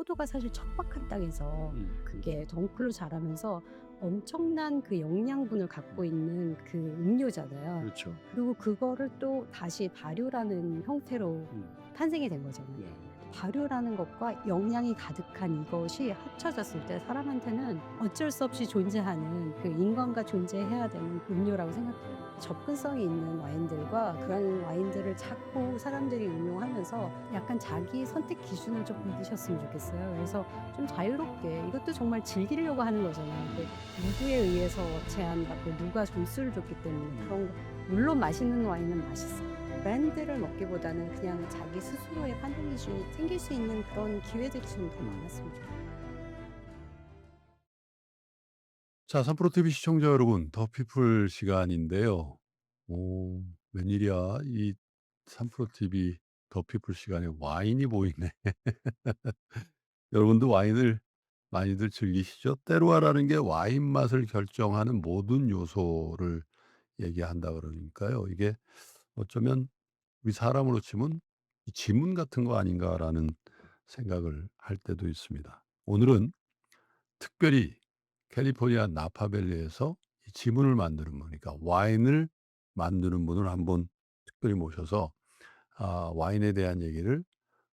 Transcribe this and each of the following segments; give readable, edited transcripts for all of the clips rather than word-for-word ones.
포도가 사실 척박한 땅에서 음. 그게 덩쿨로 자라면서 엄청난 그 영양분을 갖고 있는 그 음료잖아요. 그렇죠. 그리고 그거를 또 다시 발효라는 형태로 음. 탄생이 된 거잖아요. 네. 발효라는 것과 영양이 가득한 이것이 합쳐졌을 때 사람한테는 어쩔 수 없이 존재하는 그 인간과 존재해야 되는 음료라고 생각해요. 접근성이 있는 와인들과 그런 와인들을 찾고 사람들이 응용하면서 약간 자기 선택 기준을 좀 믿으셨으면 좋겠어요. 그래서 좀 자유롭게 이것도 정말 즐기려고 하는 거잖아요. 근데 누구에 의해서 제한받고 누가 점수를 줬기 때문에 그런 거 물론 맛있는 와인은 맛있어요. 브랜드를 먹기보다는 그냥 자기 스스로의 판단 기준이 생길 수 있는 그런 기회들이 좀 더 많았으면 좋겠어요. 자, 삼프로 TV 시청자 여러분, 더 피플 시간인데요. 오, 웬일이야. 이 삼프로 TV 더 피플 시간에 와인이 보이네. 여러분도 와인을 많이들 즐기시죠? 때로와라는 게 와인 맛을 결정하는 모든 요소를 얘기한다 그러니까요. 이게 어쩌면 우리 사람으로 치면 이 지문 같은 거 아닌가라는 생각을 할 때도 있습니다. 오늘은 특별히 캘리포니아 나파밸리에서 이 지문을 만드는 분, 그러니까 와인을 만드는 분을 한번 특별히 모셔서 와인에 대한 얘기를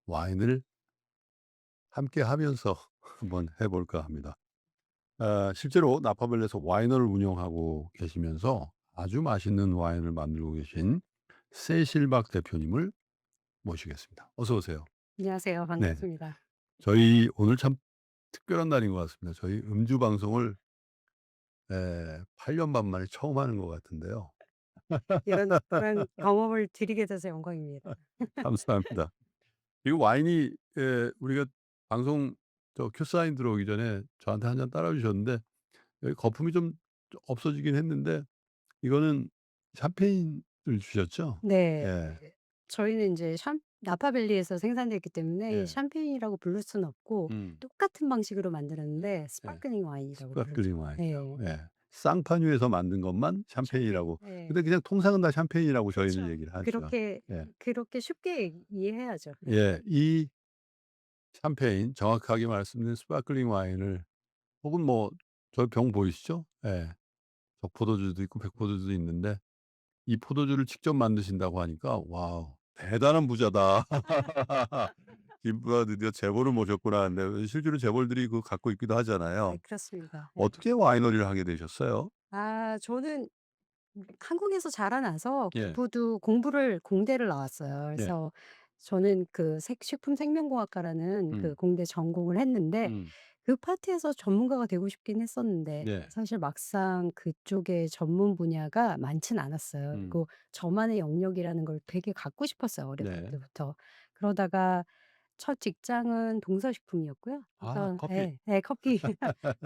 와인을 함께 하면서 한번 해 볼까 합니다. 실제로 나파밸리에서 와이너를 운영하고 계시면서 아주 맛있는 와인을 만들고 계신 세실박 대표님을 모시겠습니다. 어서 오세요. 안녕하세요. 네. 반갑습니다. 저희 오늘 참 특별한 날인 것 같습니다. 저희 음주 방송을 8년 반 만에 처음 하는 것 같은데요. 이런 그런 경험을 드리게 돼서 영광입니다. 감사합니다. 이 와인이 우리가 방송 큐사인 들어오기 전에 저한테 한 잔 따라 주셨는데 여기 거품이 좀 없어지긴 했는데 이거는 샴페인을 주셨죠? 네. 예. 저희는 인제 샴 나파밸리에서 생산됐기 때문에 예. 샴페인이라고 부를 수는 없고 음. 똑같은 방식으로 만들었는데 예. 스파클링 와인이라고 부르죠. 스파클링 와인이라고. 예. 예. 쌍파뉴에서 만든 것만 샴페인. 샴페인이라고. 근데 예. 그냥 통상은 다 샴페인이라고 저희는 그쵸. 얘기를 하죠. 그렇게 예. 그렇게 쉽게 이해해야죠. 예. 예. 이 샴페인 정확하게 말씀드린 스파클링 와인을 혹은 뭐 저 병 보이시죠? 예. 적포도주도 있고 백포도주도 있는데 이 포도주를 직접 만드신다고 하니까 '와우 대단한 부자다.' 김부가 드디어 재벌을 모셨구나 하는데 실제로 재벌들이 그 갖고 있기도 아 하잖아요. 그렇습니다. 예. 어떻게 와이너리를 하게 되셨어요? 저는 한국에서 자라나서 예. 공부를 공대를 나왔어요. 예. 그래서 저는 그 식품 생명공학과라는 그 음. 공대 전공을 했는데 음. 그 파트에서 전문가가 되고 싶긴 했었는데 네. 사실 막상 그쪽의 전문 분야가 많진 않았어요. 음. 그리고 저만의 영역이라는 걸 되게 갖고 싶었어요, 어렸을 네. 때부터. 그러다가 첫 직장은 동서식품이었고요. 아 그래서 커피. 예. 예 커피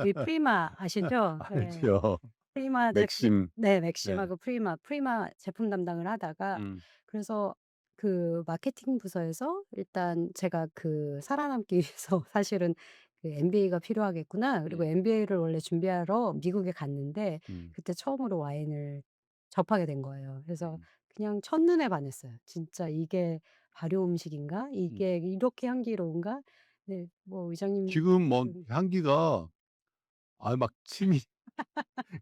이 프리마 아시죠? 예. 알죠. 프리마 제품 맥심. 네 네. 맥심하고 프리마 제품 담당을 하다가 음. 그래서 그 마케팅 부서에서 일단 제가 그 살아남기 위해서 사실은 그 'MBA가 필요하겠구나.' 그리고 음. MBA를 원래 준비하러 미국에 갔는데 음. 그때 처음으로 와인을 접하게 된 거예요. 그래서 음. 그냥 첫눈에 반했어요. '진짜 이게 발효 음식인가? 음. 이게 이렇게 향기로운가?' 네 뭐 의장님 지금 뭐 음 향기가 막 침이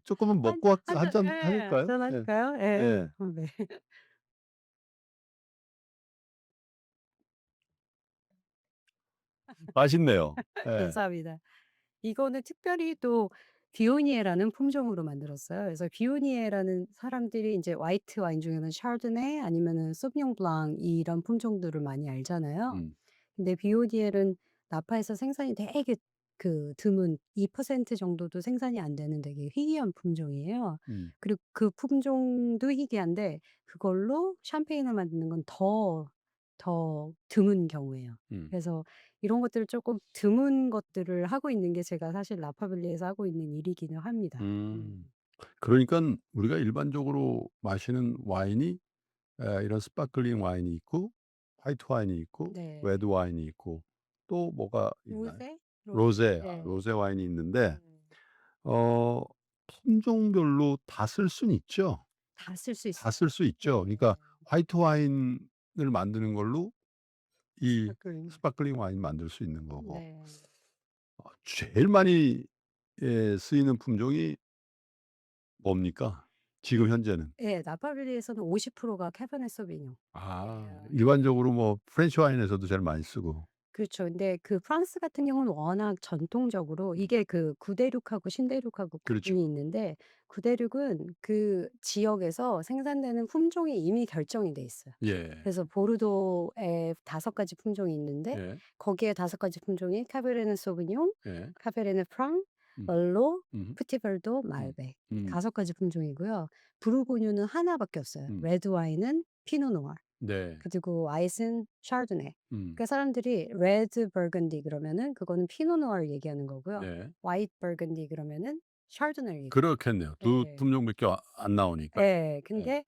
쪼끔은 한 먹고 한 한 잔 잔 예. 하실까요? 한잔 예. 하실까요? 예. 예. 네. 맛있네요. 예. 감사합니다. 이거는 특별히 또 비오니에라는 품종으로 만들었어요. 그래서 비오니에라는 사람들이 인제 화이트 와인 중에는 샤르드네 아니면은 소비뇽 블랑 이런 품종들을 많이 알잖아요. 음. 근데 비오니엘은 나파에서 생산이 되게 그 드문 2% 정도도 생산이 안 되는 되게 희귀한 품종이에요. 음. 그리고 그 품종도 희귀한데 그걸로 샴페인을 만드는 건 더 드문 경우예요. 음. 그래서 이런 것들을 쪼끔 드문 것들을 하고 있는 게 제가 사실 나파밸리에서 하고 있는 일이기는 합니다. 음. 그러니깐 우리가 일반적으로 마시는 와인이 이런 스파클링 와인이 있고 화이트 와인이 있고 네. 레드 와인이 있고 또 뭐가 있나요? 로제? 로제. 네. 로제 와인이 있는데 음. 어 품종별로 다 쓸 수는 있죠. 다 쓸 수 다 있어요. 쓸 수 있죠. 네. 그러니까 화이트 와인을 만드는 걸로 이 스파클링. 스파클링 와인 만들 수 있는 거고 네. 제일 많이 쓰이는 품종이 뭡니까? 지금 현재는? 예. 나파밸리에서는 50%가 캐bernet 소비뇽. 일반적으로 뭐 프렌치 와인에서도 제일 많이 쓰고. 그렇죠. 근데 그 프랑스 같은 경우는 워낙 전통적으로 음. 이게 그 구대륙하고 신대륙하고 그렇죠. 구분이 있는데 구대륙은 그 지역에서 생산되는 품종이 이미 결정이 돼 있어요. 예. 그래서 보르도에 5 가지 품종이 있는데 예. 거기에 5 가지 품종이 카베르네 소비뇽, 예. 카베르네 프랑, 음. merlot, 음. 프티 벌도, 음. 말베 이 음. 5 가지 품종이고요. 부르고뉴는 하나 밖에 없어요. 음. 레드 와인은 피노 누아 네. 그리고 와잇은 샤르도네. 음. 그러니까 사람들이 레드 버건디 그러면은 그거는 피노 누아를 얘기하는 거고요. 네. 화이트 버건디 그러면은 샤르도네를 얘기해요. 그렇겠네요. 두 예. 품종밖에 안 나오니까. 예. 예. 근데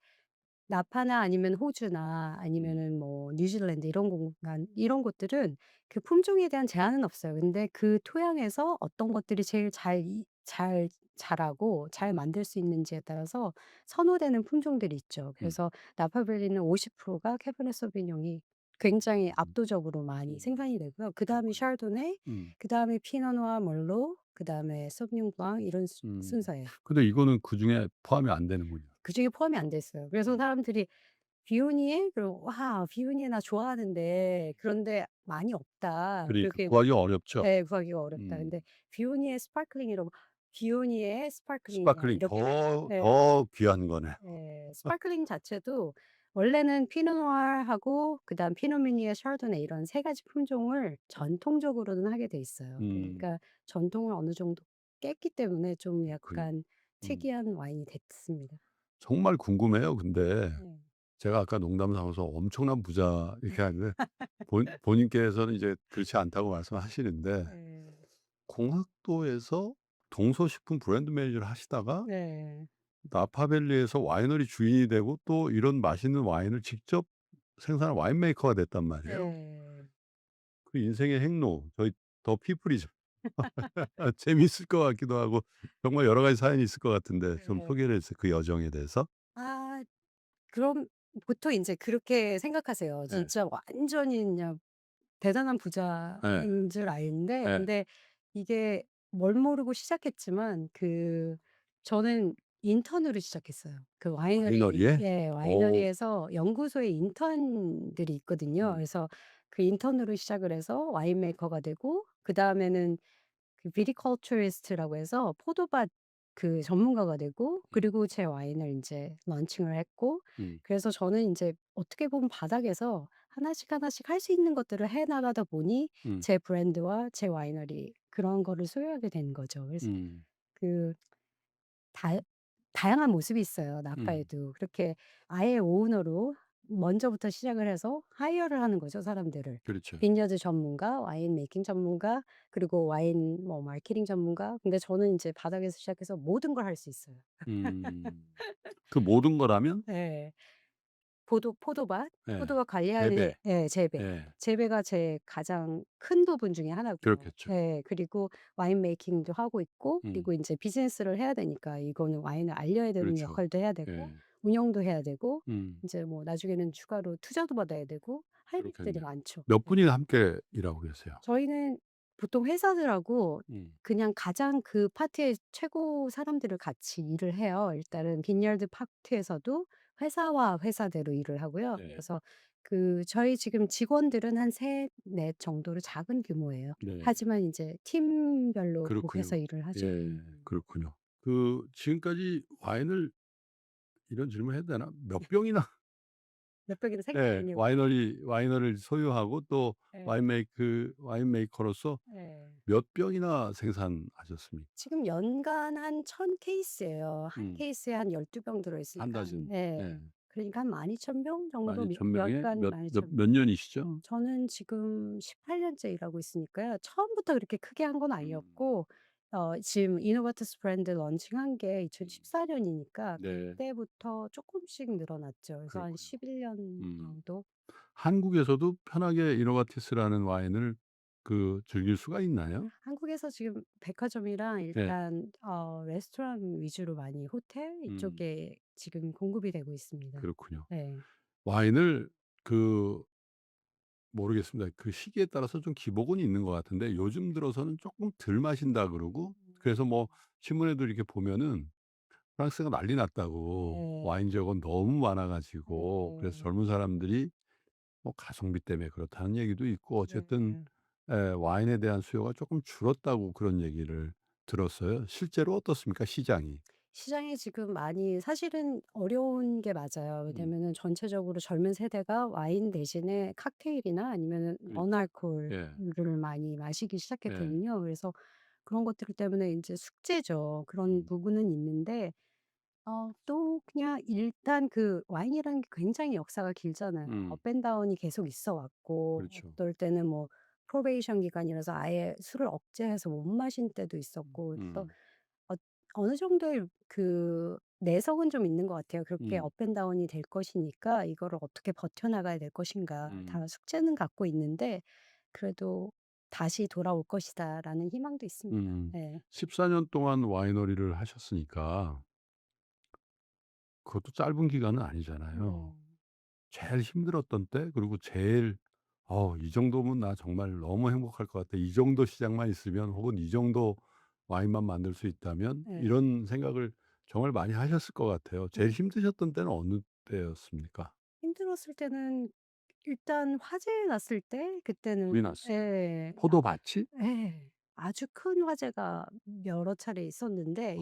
나파나 아니면 호주나 음. 아니면은 뭐 뉴질랜드 이런 공간 이런 곳들은 그 품종에 대한 제한은 없어요. 근데 그 토양에서 어떤 것들이 제일 잘 자라고 잘 음. 만들 수 있는지에 따라서 선호되는 품종들이 있죠. 음. 그래서 나파밸리는 50%가 캐bernet 소비뇽이 굉장히 음. 압도적으로 많이 음. 생산이 되고요. 그다음에 그렇군요. 샤르도네, 음. 그다음에 피노 누아, 멀로, 그다음에 소비뇽 블랑 이런 음. 순서예요. 근데 이거는 그중에 포함이 안 되는군요. 그중에 포함이 안 돼 있어요. 그래서 음. 사람들이 비오니에? 그리고 "와 비오니에 나 좋아하는데 그런데 많이 없다." 그러니까 그렇게 구하기 어렵죠. 예 구하기가 어렵다. 음. 근데 비오니에 스파클링이라고 비오니에 스파클링이냐 스파클링 이렇게 예. 더 귀한 거네. 예. 스파클링 자체도 원래는 피노 누아르하고 그다음 피노 미니에 샤르도네 이런 3 가지 품종을 전통적으로는 하게 돼 있어요. 음. 그러니까 전통을 어느 정도 깼기 때문에 좀 그렇군요. 약간 음. 특이한 와인이 됐습니다. 정말 궁금해요. 근데 네. 제가 아까 농담 삼아서 엄청난 부자 이렇게 하는데 본인께서는 이제 그렇지 않다고 말씀하시는데 예. 공학도에서 동서식품 브랜드 매니저를 하시다가 네. 나파밸리에서 와이너리 주인이 되고 또 이런 맛있는 와인을 직접 생산한 와인 메이커가 됐단 말이에요. 예. 그 인생의 행로 저희 더 피플이죠. 재미있을 것 같기도 하고 정말 여러 가지 사연이 있을 것 같은데 좀 예. 소개를 해 주세요, 그 여정에 대해서. 아 그럼 보통 인제 그렇게 생각하세요. 예. 진짜 완전히 그냥 대단한 예. 부자인 줄 아는데 예. 근데 이게 뭘 모르고 시작했지만 저는 인턴으로 시작했어요. 그 와이너리 와이너리에? 예 어. 와이너리에서 연구소에 인턴들이 있거든요. 음. 그래서 그 인턴으로 시작을 해서 와인 메이커가 되고 그다음에는 그 비티컬처리스트라고 해서 포도밭 그 전문가가 되고 그리고 제 와인을 인제 런칭을 했고 음. 그래서 저는 인제 어떻게 보면 바닥에서 하나씩 하나씩 할 수 있는 것들을 해 나가다 보니 음. 제 브랜드와 제 와이너리 그런 거를 소유하게 된 거죠. 그래서 음. 그 다 다양한 모습이 있어요 음. 나빠에도. 그렇게 아예 오너로 먼저부터 시작을 해서 하이어를 하는 거죠 사람들을. 그렇죠. 빈여드 전문가, 와인 메이킹 전문가, 그리고 와인 뭐 마케팅 전문가. 근데 저는 인제 바닥에서 시작해서 모든 걸 할 수 있어요. 음. 그 모든 거라면? 예. 포도밭, 예. 포도밭 관리하는 재배. 예 재배. 예. 재배가 제 가장 큰 부분 중에 하나고요. 그렇겠죠. 예. 그리고 와인 메이킹도 하고 있고 음. 그리고 인제 비즈니스를 해야 되니까 이거는 와인을 알려야 되는 그렇죠. 역할도 해야 되고 예. 운영도 해야 되고 음. 인제 뭐 나중에는 추가로 투자도 받아야 되고 할 일들이 그렇겠네요. 많죠. 몇 네. 분이 함께 일하고 계세요? 저희는 보통 회사들하고 음. 그냥 가장 그 파트의 최고 사람들을 같이 일을 해요. 일단은 빈야드 파트에서도 회사와 회사대로 일을 하고요. 네. 그래서 저희 지금 직원들은 한 셋 넷 정도로 작은 규모예요. 네. 하지만 인제 팀별로 그렇군요. 해서 일을 하죠. 예. 그렇군요. 그 지금까지 와인을 이런 질문 해도 되나? 몇 병이나 몇 백이나 예. 생각하려고. 와이너리를 소유하고 또 예. 와인 메이커로서 예. 몇 병이나 생산하셨습니까? 지금 연간 한 1,000 케이스예요. 한 음. 케이스에 한 12병 들어 한 있으니까 다진. 예. 예. 그러니까 한 12,000병 정도 12,000 명에 연간 12,000 몇 년이시죠? 저는 지금 18 년째 일하고 있으니까요. 처음부터 그렇게 크게 한 건 음. 아니었고 지금 이노바트스 브랜드 런칭한 게 음. 2014 년이니까 네. 그때부터 쪼끔씩 늘어났죠. 그래서 한 그렇군요. 11년 음. 정도? 한국에서도 편하게 이노바티스라는 와인을 즐길 수가 있나요? 한국에서 지금 백화점이랑 네. 일단 레스토랑 위주로 많이 호텔 음. 이쪽에 지금 공급이 되고 있습니다. 그렇군요. 네. 와인을 그 모르겠습니다. 그 시기에 따라서 좀 기복은 있는 것 같은데 요즘 들어서는 쪼끔 덜 마신다 그러고, 그래서 뭐 신문에도 이렇게 보면은 프랑스가 난리 났다고, 네. 와인 재고가 너무 많아 가지고, 그래서 네. 젊은 사람들이 뭐 가성비 때문에 그렇다는 얘기도 있고, 어쨌든 네. 와인에 대한 수요가 쪼끔 줄었다고 그런 얘기를 들었어요. 실제로 어떻습니까, 시장이? 시장이 지금 많이 사실은 어려운 게 맞아요. 음. 왜냐면은 전체적으로 젊은 세대가 와인 대신에 칵테일이나 아니면은 그러니까. 너알코올을 예. 많이 마시기 예. 시작했거든요. 그래서 그런 것들 때문에 인제 숙제죠. 그런 음. 부분은 있는데 또 그냥 일단 그 와인이라는 게 굉장히 역사가 길잖아요. 음. 업 앤 다운이 계속 있어 왔고 그렇죠. 어떨 때는 뭐 프로베이션 기간이라서 아예 술을 억제해서 못 마신 때도 있었고 그래서 음. 어 어느 정도의 그 내성은 좀 있는 것 같아요. 그렇게 음. 업 앤 다운이 될 것이니까 이거를 어떻게 버텨나가야 될 것인가. 음. 다 숙제는 갖고 있는데 그래도 '다시 돌아올 것이다.'라는 희망도 있습니다. 음. 네. 14년 동안 와이너리를 하셨으니까 그것도 짧은 기간은 아니잖아요. 네. 제일 힘들었던 때, 그리고 제일 '이 정도면 나 정말 너무 행복할 것 같아. 이 정도 시장만 있으면, 혹은 이 정도 와인만 만들 수 있다면.' 네. 이런 생각을 정말 많이 하셨을 것 같아요. 제일 네. 힘드셨던 때는 어느 때였습니까? 힘들었을 때는 일단 화재 났을 때 불이 그때는 났을 때. 예. 포도밭이? 예. 아주 큰 화재가 여러 차례 있었는데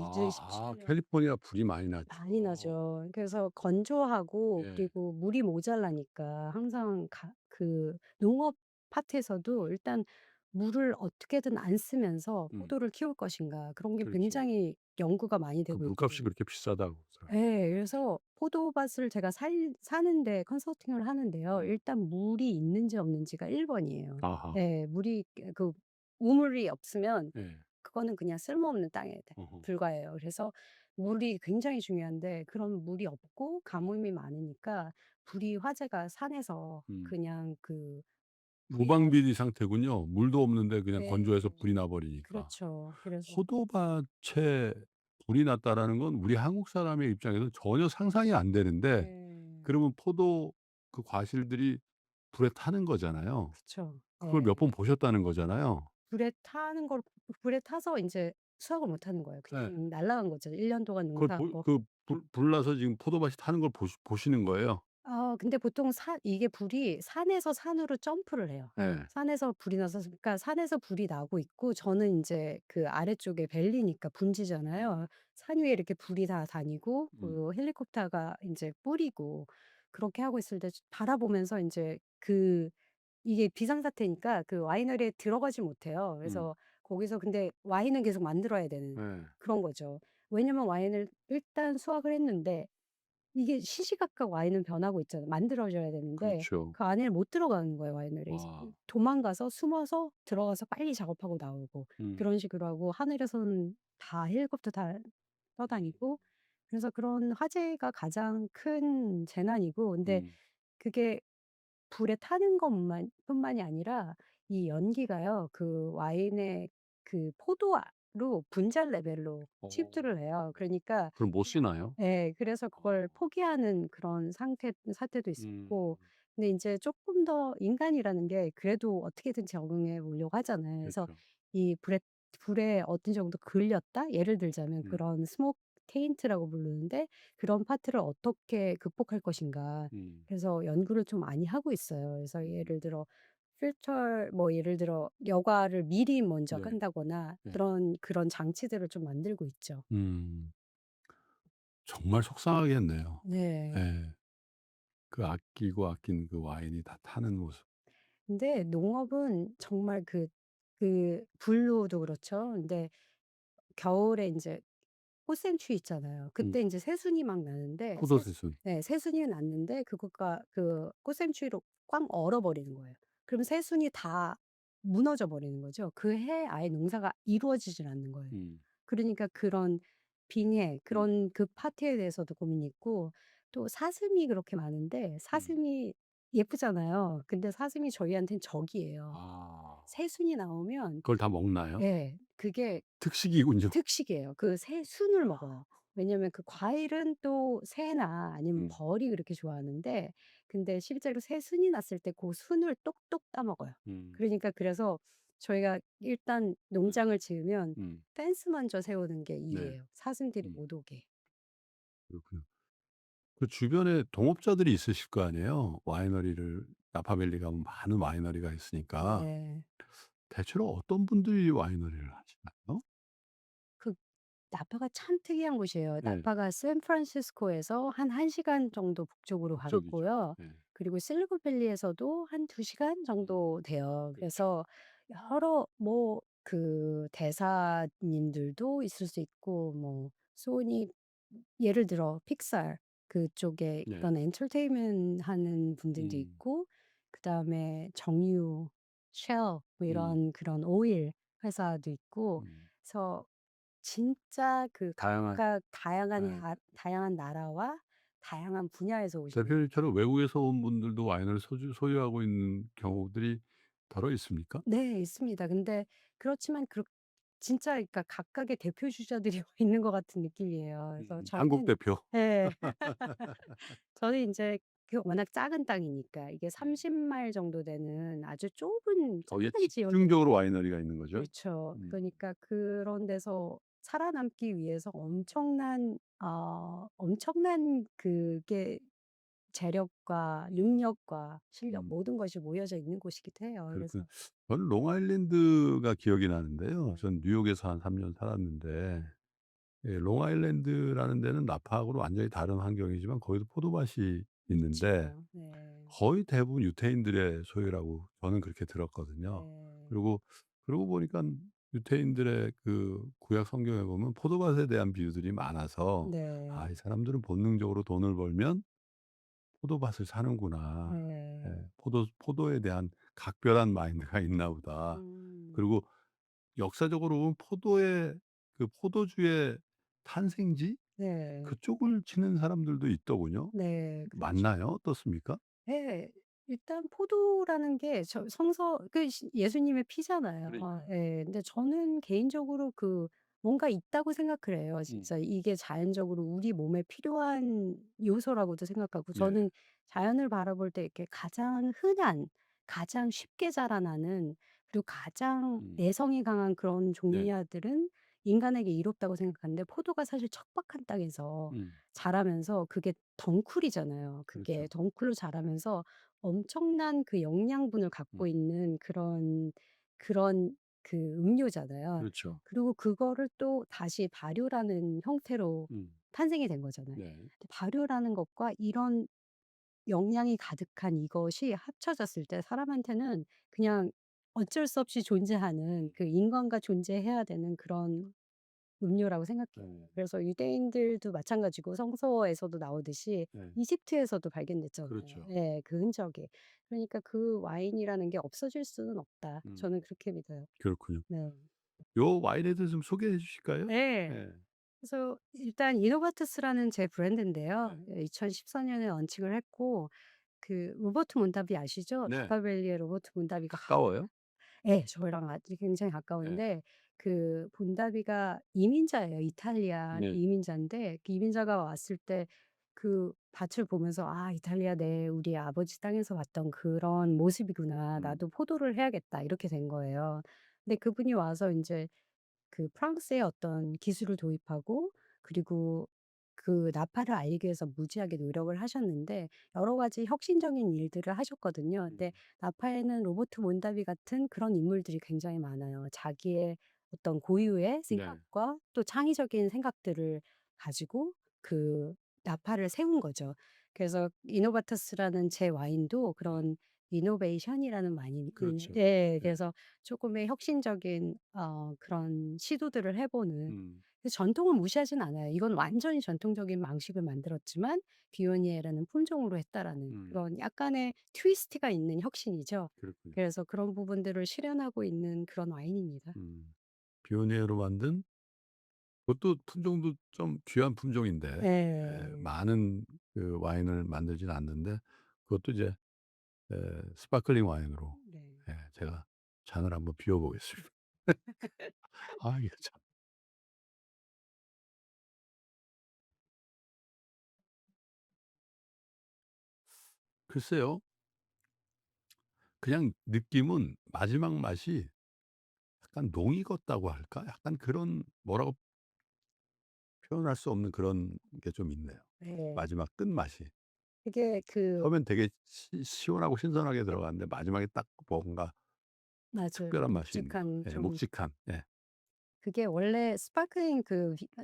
캘리포니아 불이 많이 많이 났죠. 나죠. 그래서 건조하고 예. 그리고 물이 모자라니까 항상 그 농업 파트에서도 일단 물을 어떻게든 안 쓰면서 음. 포도를 키울 것인가 그런 게 그렇죠. 굉장히 연구가 많이 그 되고 물값이 있거든요. 그렇게 비싸다고 그러더라고요. 예. 그래서 포도밭을 제가 살 사는데 컨설팅을 하는데요. 음. 일단 물이 있는지 없는지가 1 번이에요. 아하. 예. 물이 그 우물이 없으면 예. 그거는 그냥 쓸모없는 땅에 어허. 불과해요. 그래서 물이 굉장히 중요한데 그런 물이 없고 가뭄이 많으니까 불이 화재가 산에서 음. 그냥 그 불이 무방비리 상태군요. 물도 없는데 그냥 네. 건조해서 불이 나 버리니까. 그렇죠. 그래서 포도밭에 불이 났다라는 건 우리 한국 사람의 입장에서는 전혀 상상이 안 되는데, 네. 그러면 포도 그 과실들이 불에 타는 거잖아요. 그쵸. 그걸 몇 예. 번 보셨다는 거잖아요. 불에 타서 인제 수확을 못 하는 거예요. 예. 그냥 날아간 거죠. 1년 동안 그걸 보 농사하고. 그 불 나서 지금 포도밭이 타는 걸 보시는 거예요? 근데 보통 이게 불이 산에서 산으로 점프를 해요. 예. 산에서 불이 나서 그러니까 산에서 불이 나고 있고 저는 인제 그 아래쪽에 밸리니까 음. 분지잖아요. 산 위에 이렇게 불이 다 다니고 음. 그 헬리콥터가 인제 뿌리고 그렇게 하고 있을 때 바라보면서 인제 이게 비상사태니까 그 와이너리에 들어가지 못해요. 음. 그래서 거기서 근데 와인은 계속 만들어야 되는 예. 그런 거죠. 왜냐면 와인을 일단 수확을 했는데 이게 시시각각 와인은 변하고 있잖아요. 만들어져야 되는데 그렇죠. 그 안에 못 들어가는 거예요 와이너리에. 와. 도망가서 숨어서 들어가서 빨리 작업하고 나오고 음. 그런 식으로 하고 하늘에서는 다 헬리콥터 다 떠다니고 그래서 그런 화재가 가장 큰 재난이고 근데 음. 그게 불에 타는 것만 뿐만이 아니라 이 연기가요. 그 와인의 그 포도로 분자 레벨로 어. 침투를 해요. 그러니까 그럼 못 쓰나요? 예. 그래서 그걸 어. 포기하는 그런 사태도 음. 있었고 근데 인제 쪼끔 더 인간이라는 게 그래도 어떻게든 적응해 보려고 하잖아요. 그래서 그렇죠. 이 불에 어느 정도 걸렸다? 예를 들자면 음. 그런 스모크 테인트라고 부르는데 그런 파트를 어떻게 극복할 것인가. 음. 그래서 연구를 좀 많이 하고 있어요. 그래서 음. 예를 들어 뭐 예를 들어 여과를 미리 먼저 네. 깐다거나 네. 그런 장치들을 좀 만들고 있죠. 음. 정말 속상하겠네요. 네. 예. 그 아끼고 아낀 그 와인이 다 타는 모습. 근데 농업은 정말 분로도 그렇죠. 근데 겨울에 인제 꽃샘추위 있잖아요. 음. 그때 인제 새순이 막 나는데 포도새순. 새순이 났는데 그거가 그 꽃샘추위로 꽝 얼어버리는 거예요. 그럼 새순이 다 무너져 버리는 거죠. 그 해 아예 농사가 이루어지질 않는 거예요. 음. 그러니까 그런 빙해 음. 그런 그 파트에 대해서도 고민이 있고 또 사슴이 그렇게 많은데 음. 사슴이 예쁘잖아요. 근데 사슴이 저희한테는 적이에요. 아. 새순이 나오면 그걸 다 먹나요? 예 그게 특식이군요. 특식이에요. 그 새순을 먹어요. 왜냐면 그 과일은 또 새나 아니면 음. 벌이 그렇게 좋아하는데 근데 실제로 새 순이 났을 때 그 순을 똑똑 따먹어요. 음. 그러니까 그래서 저희가 일단 네. 농장을 지으면 음. 펜스 먼저 세우는 게 네. 이유예요. 사슴들이 음. 못 오게. 그렇군요. 그 주변에 동업자들이 있으실 거 아니에요. 와이너리를 나파밸리 가면 많은 와이너리가 있으니까. 네. 대체로 어떤 분들이 와이너리를 하시나요? 그 나파가 참 특이한 곳이에요. 네. 나파가 샌프란시스코에서 한 1 시간 정도 북쪽으로 북쪽이죠. 가고요. 네. 그리고 실리코밸리에서도 한 2 시간 음. 정도 돼요. 그렇죠. 그래서 여러 뭐 그 대사님들도 있을 수 있고 뭐 소니 예를 들어 픽사 그쪽에 네. 그런 엔터테인먼트 하는 분들도 음. 있고 그다음에 정유, 쉘 뭐 음. 이런 그런 오일 회사도 있고 음. 그래서 진짜 그 다양한 각각 다양한 예. 다양한 나라와 다양한 분야에서 오시는 대표님처럼 외국에서 온 분들도 와인을 소유하고 있는 경우들이 더러 있습니까? 네 있습니다. 근데 그렇지만 진짜 그러니까 각각의 대표 주자들이 와 있는 것 같은 느낌이에요. 그래서 한국 저는 대표. 예. 저는 인제 그 워낙 작은 땅이니까 이게 음. 30 마일 정도 되는 아주 좁은 거기에 작은 지역에 집중적으로 와이너리가 있는 거죠? 그렇죠. 음. 그러니까 그런 데서 살아남기 위해서 엄청난 그게 재력과 능력과 실력 음. 모든 것이 모여져 있는 곳이기도 해요. 그렇군요. 그래서 저는 롱아일랜드가 기억이 나는데요. 네. 전 뉴욕에서 한 3년 살았는데 예 롱아일랜드라는 데는 나파하고는 완전히 다른 환경이지만 거기도 포도밭이 있는데 그쵸. 네. 거의 대부분 유태인들의 소유라고 저는 그렇게 들었거든요. 네. 그리고 그러고 보니깐 유태인들의 그 구약 성경에 보면 포도밭에 대한 비유들이 많아서 네. '아 이 사람들은 본능적으로 돈을 벌면 포도밭을 사는구나. 네. 예. 포도에 대한 각별한 마인드가 있나 보다.' 음. 그리고 역사적으로 보면 포도의 그 포도주의 탄생지 네. 그쪽을 치는 사람들도 있더군요. 네. 그렇죠. 맞나요? 어떻습니까? 예. 일단 포도라는 게 성서 예수님의 피잖아요. 그러니까요. 예. 근데 저는 개인적으로 뭔가 있다고 생각을 해요. 음. 진짜 이게 자연적으로 우리 몸에 필요한 요소라고도 생각하고 네. 저는 자연을 바라볼 때 이렇게 가장 흔한 가장 쉽게 자라나는 그리고 가장 음. 내성이 강한 그런 네. 종야들은 인간에게 이롭다고 생각하는데 포도가 사실 척박한 땅에서 음. 자라면서 그게 덩쿨이잖아요. 그게 그렇죠. 덩쿨로 자라면서 엄청난 그 영양분을 갖고 음. 있는 그런 그 음료잖아요. 그렇죠. 그리고 그거를 또 다시 발효라는 형태로 음. 탄생이 된 거잖아요. 네. 근데 발효라는 것과 이런 영양이 가득한 이것이 합쳐졌을 때 사람한테는 그냥 어쩔 수 없이 존재하는 그 인간과 존재해야 되는 그런 음료라고 생각해요. 네. 그래서 유대인들도 마찬가지고 성서에서도 나오듯이 네. 이집트에서도 발견됐잖아요. 그렇죠. 예. 그 흔적이. 그러니까 '그 와인이라는 게 없어질 수는 없다.' 음. 저는 그렇게 믿어요. 그렇군요. 네. 요 와인에 대해서 좀 소개해 주실까요? 네. 예. 그래서 일단 이노바투스라는 제 브랜드인데요. 네. 2014 년에 런칭을 했고 로버트 문다비 아시죠? 네. 나파밸리의 로버트 문다비가 가까워요? 예. 저희랑 아주 굉장히 예. 가까운데 본다비가 이민자예요. 이탈리아 네. 이민자인데 그 이민자가 왔을 때 그 밭을 보면서 '아 이탈리아 우리 아버지 땅에서 봤던 그런 모습이구나. 음. 나도 포도를 해야겠다.' 이렇게 된 거예요. 근데 그분이 와서 인제 프랑스의 어떤 기술을 도입하고 그리고 나파를 알리기 위해서 무지하게 노력을 하셨는데 여러 가지 혁신적인 일들을 하셨거든요. 음. 근데 나파에는 로버트 mondavi 같은 그런 인물들이 굉장히 많아요. 자기의 어떤 고유의 네. 생각과 또 창의적인 생각들을 가지고 그 나파를 세운 거죠. 그래서 이노바터스라는 제 와인도 네. 그런 이노베이션이라는 와인이 그렇죠. 예. 네. 그래서 쪼끔의 혁신적인 그런 시도들을 해 보는 음. 전통을 무시하진 않아요. 이건 완전히 전통적인 방식을 만들었지만 비오니에라는 품종으로 했다라는 음. 그런 약간의 트위스트가 있는 혁신이죠. 그렇군요. 그래서 그런 부분들을 실현하고 있는 그런 와인입니다. 음. 비오니에로 만든 그것도 품종도 좀 귀한 품종인데 예 예. 많은 그 와인을 만들지는 않는데 그것도 이제 스파클링 와인으로 네. 예 제가 잔을 한번 비워 보겠습니다. 아 이게 참 글쎄요. 그냥 느낌은 마지막 맛이 약간 농 익었다고 할까? 약간 그런, 뭐라고 표현할 수 없는 그런 게 좀 있네요. 네. 마지막 끝맛이. 그게 그 처음엔 되게 시원하고 신선하게 들어갔는데 마지막에 딱 뭔가 맞아요. 특별한 맛이 있네요. 묵직한 예, 좀 묵직한. 예. 그게 원래 스파클링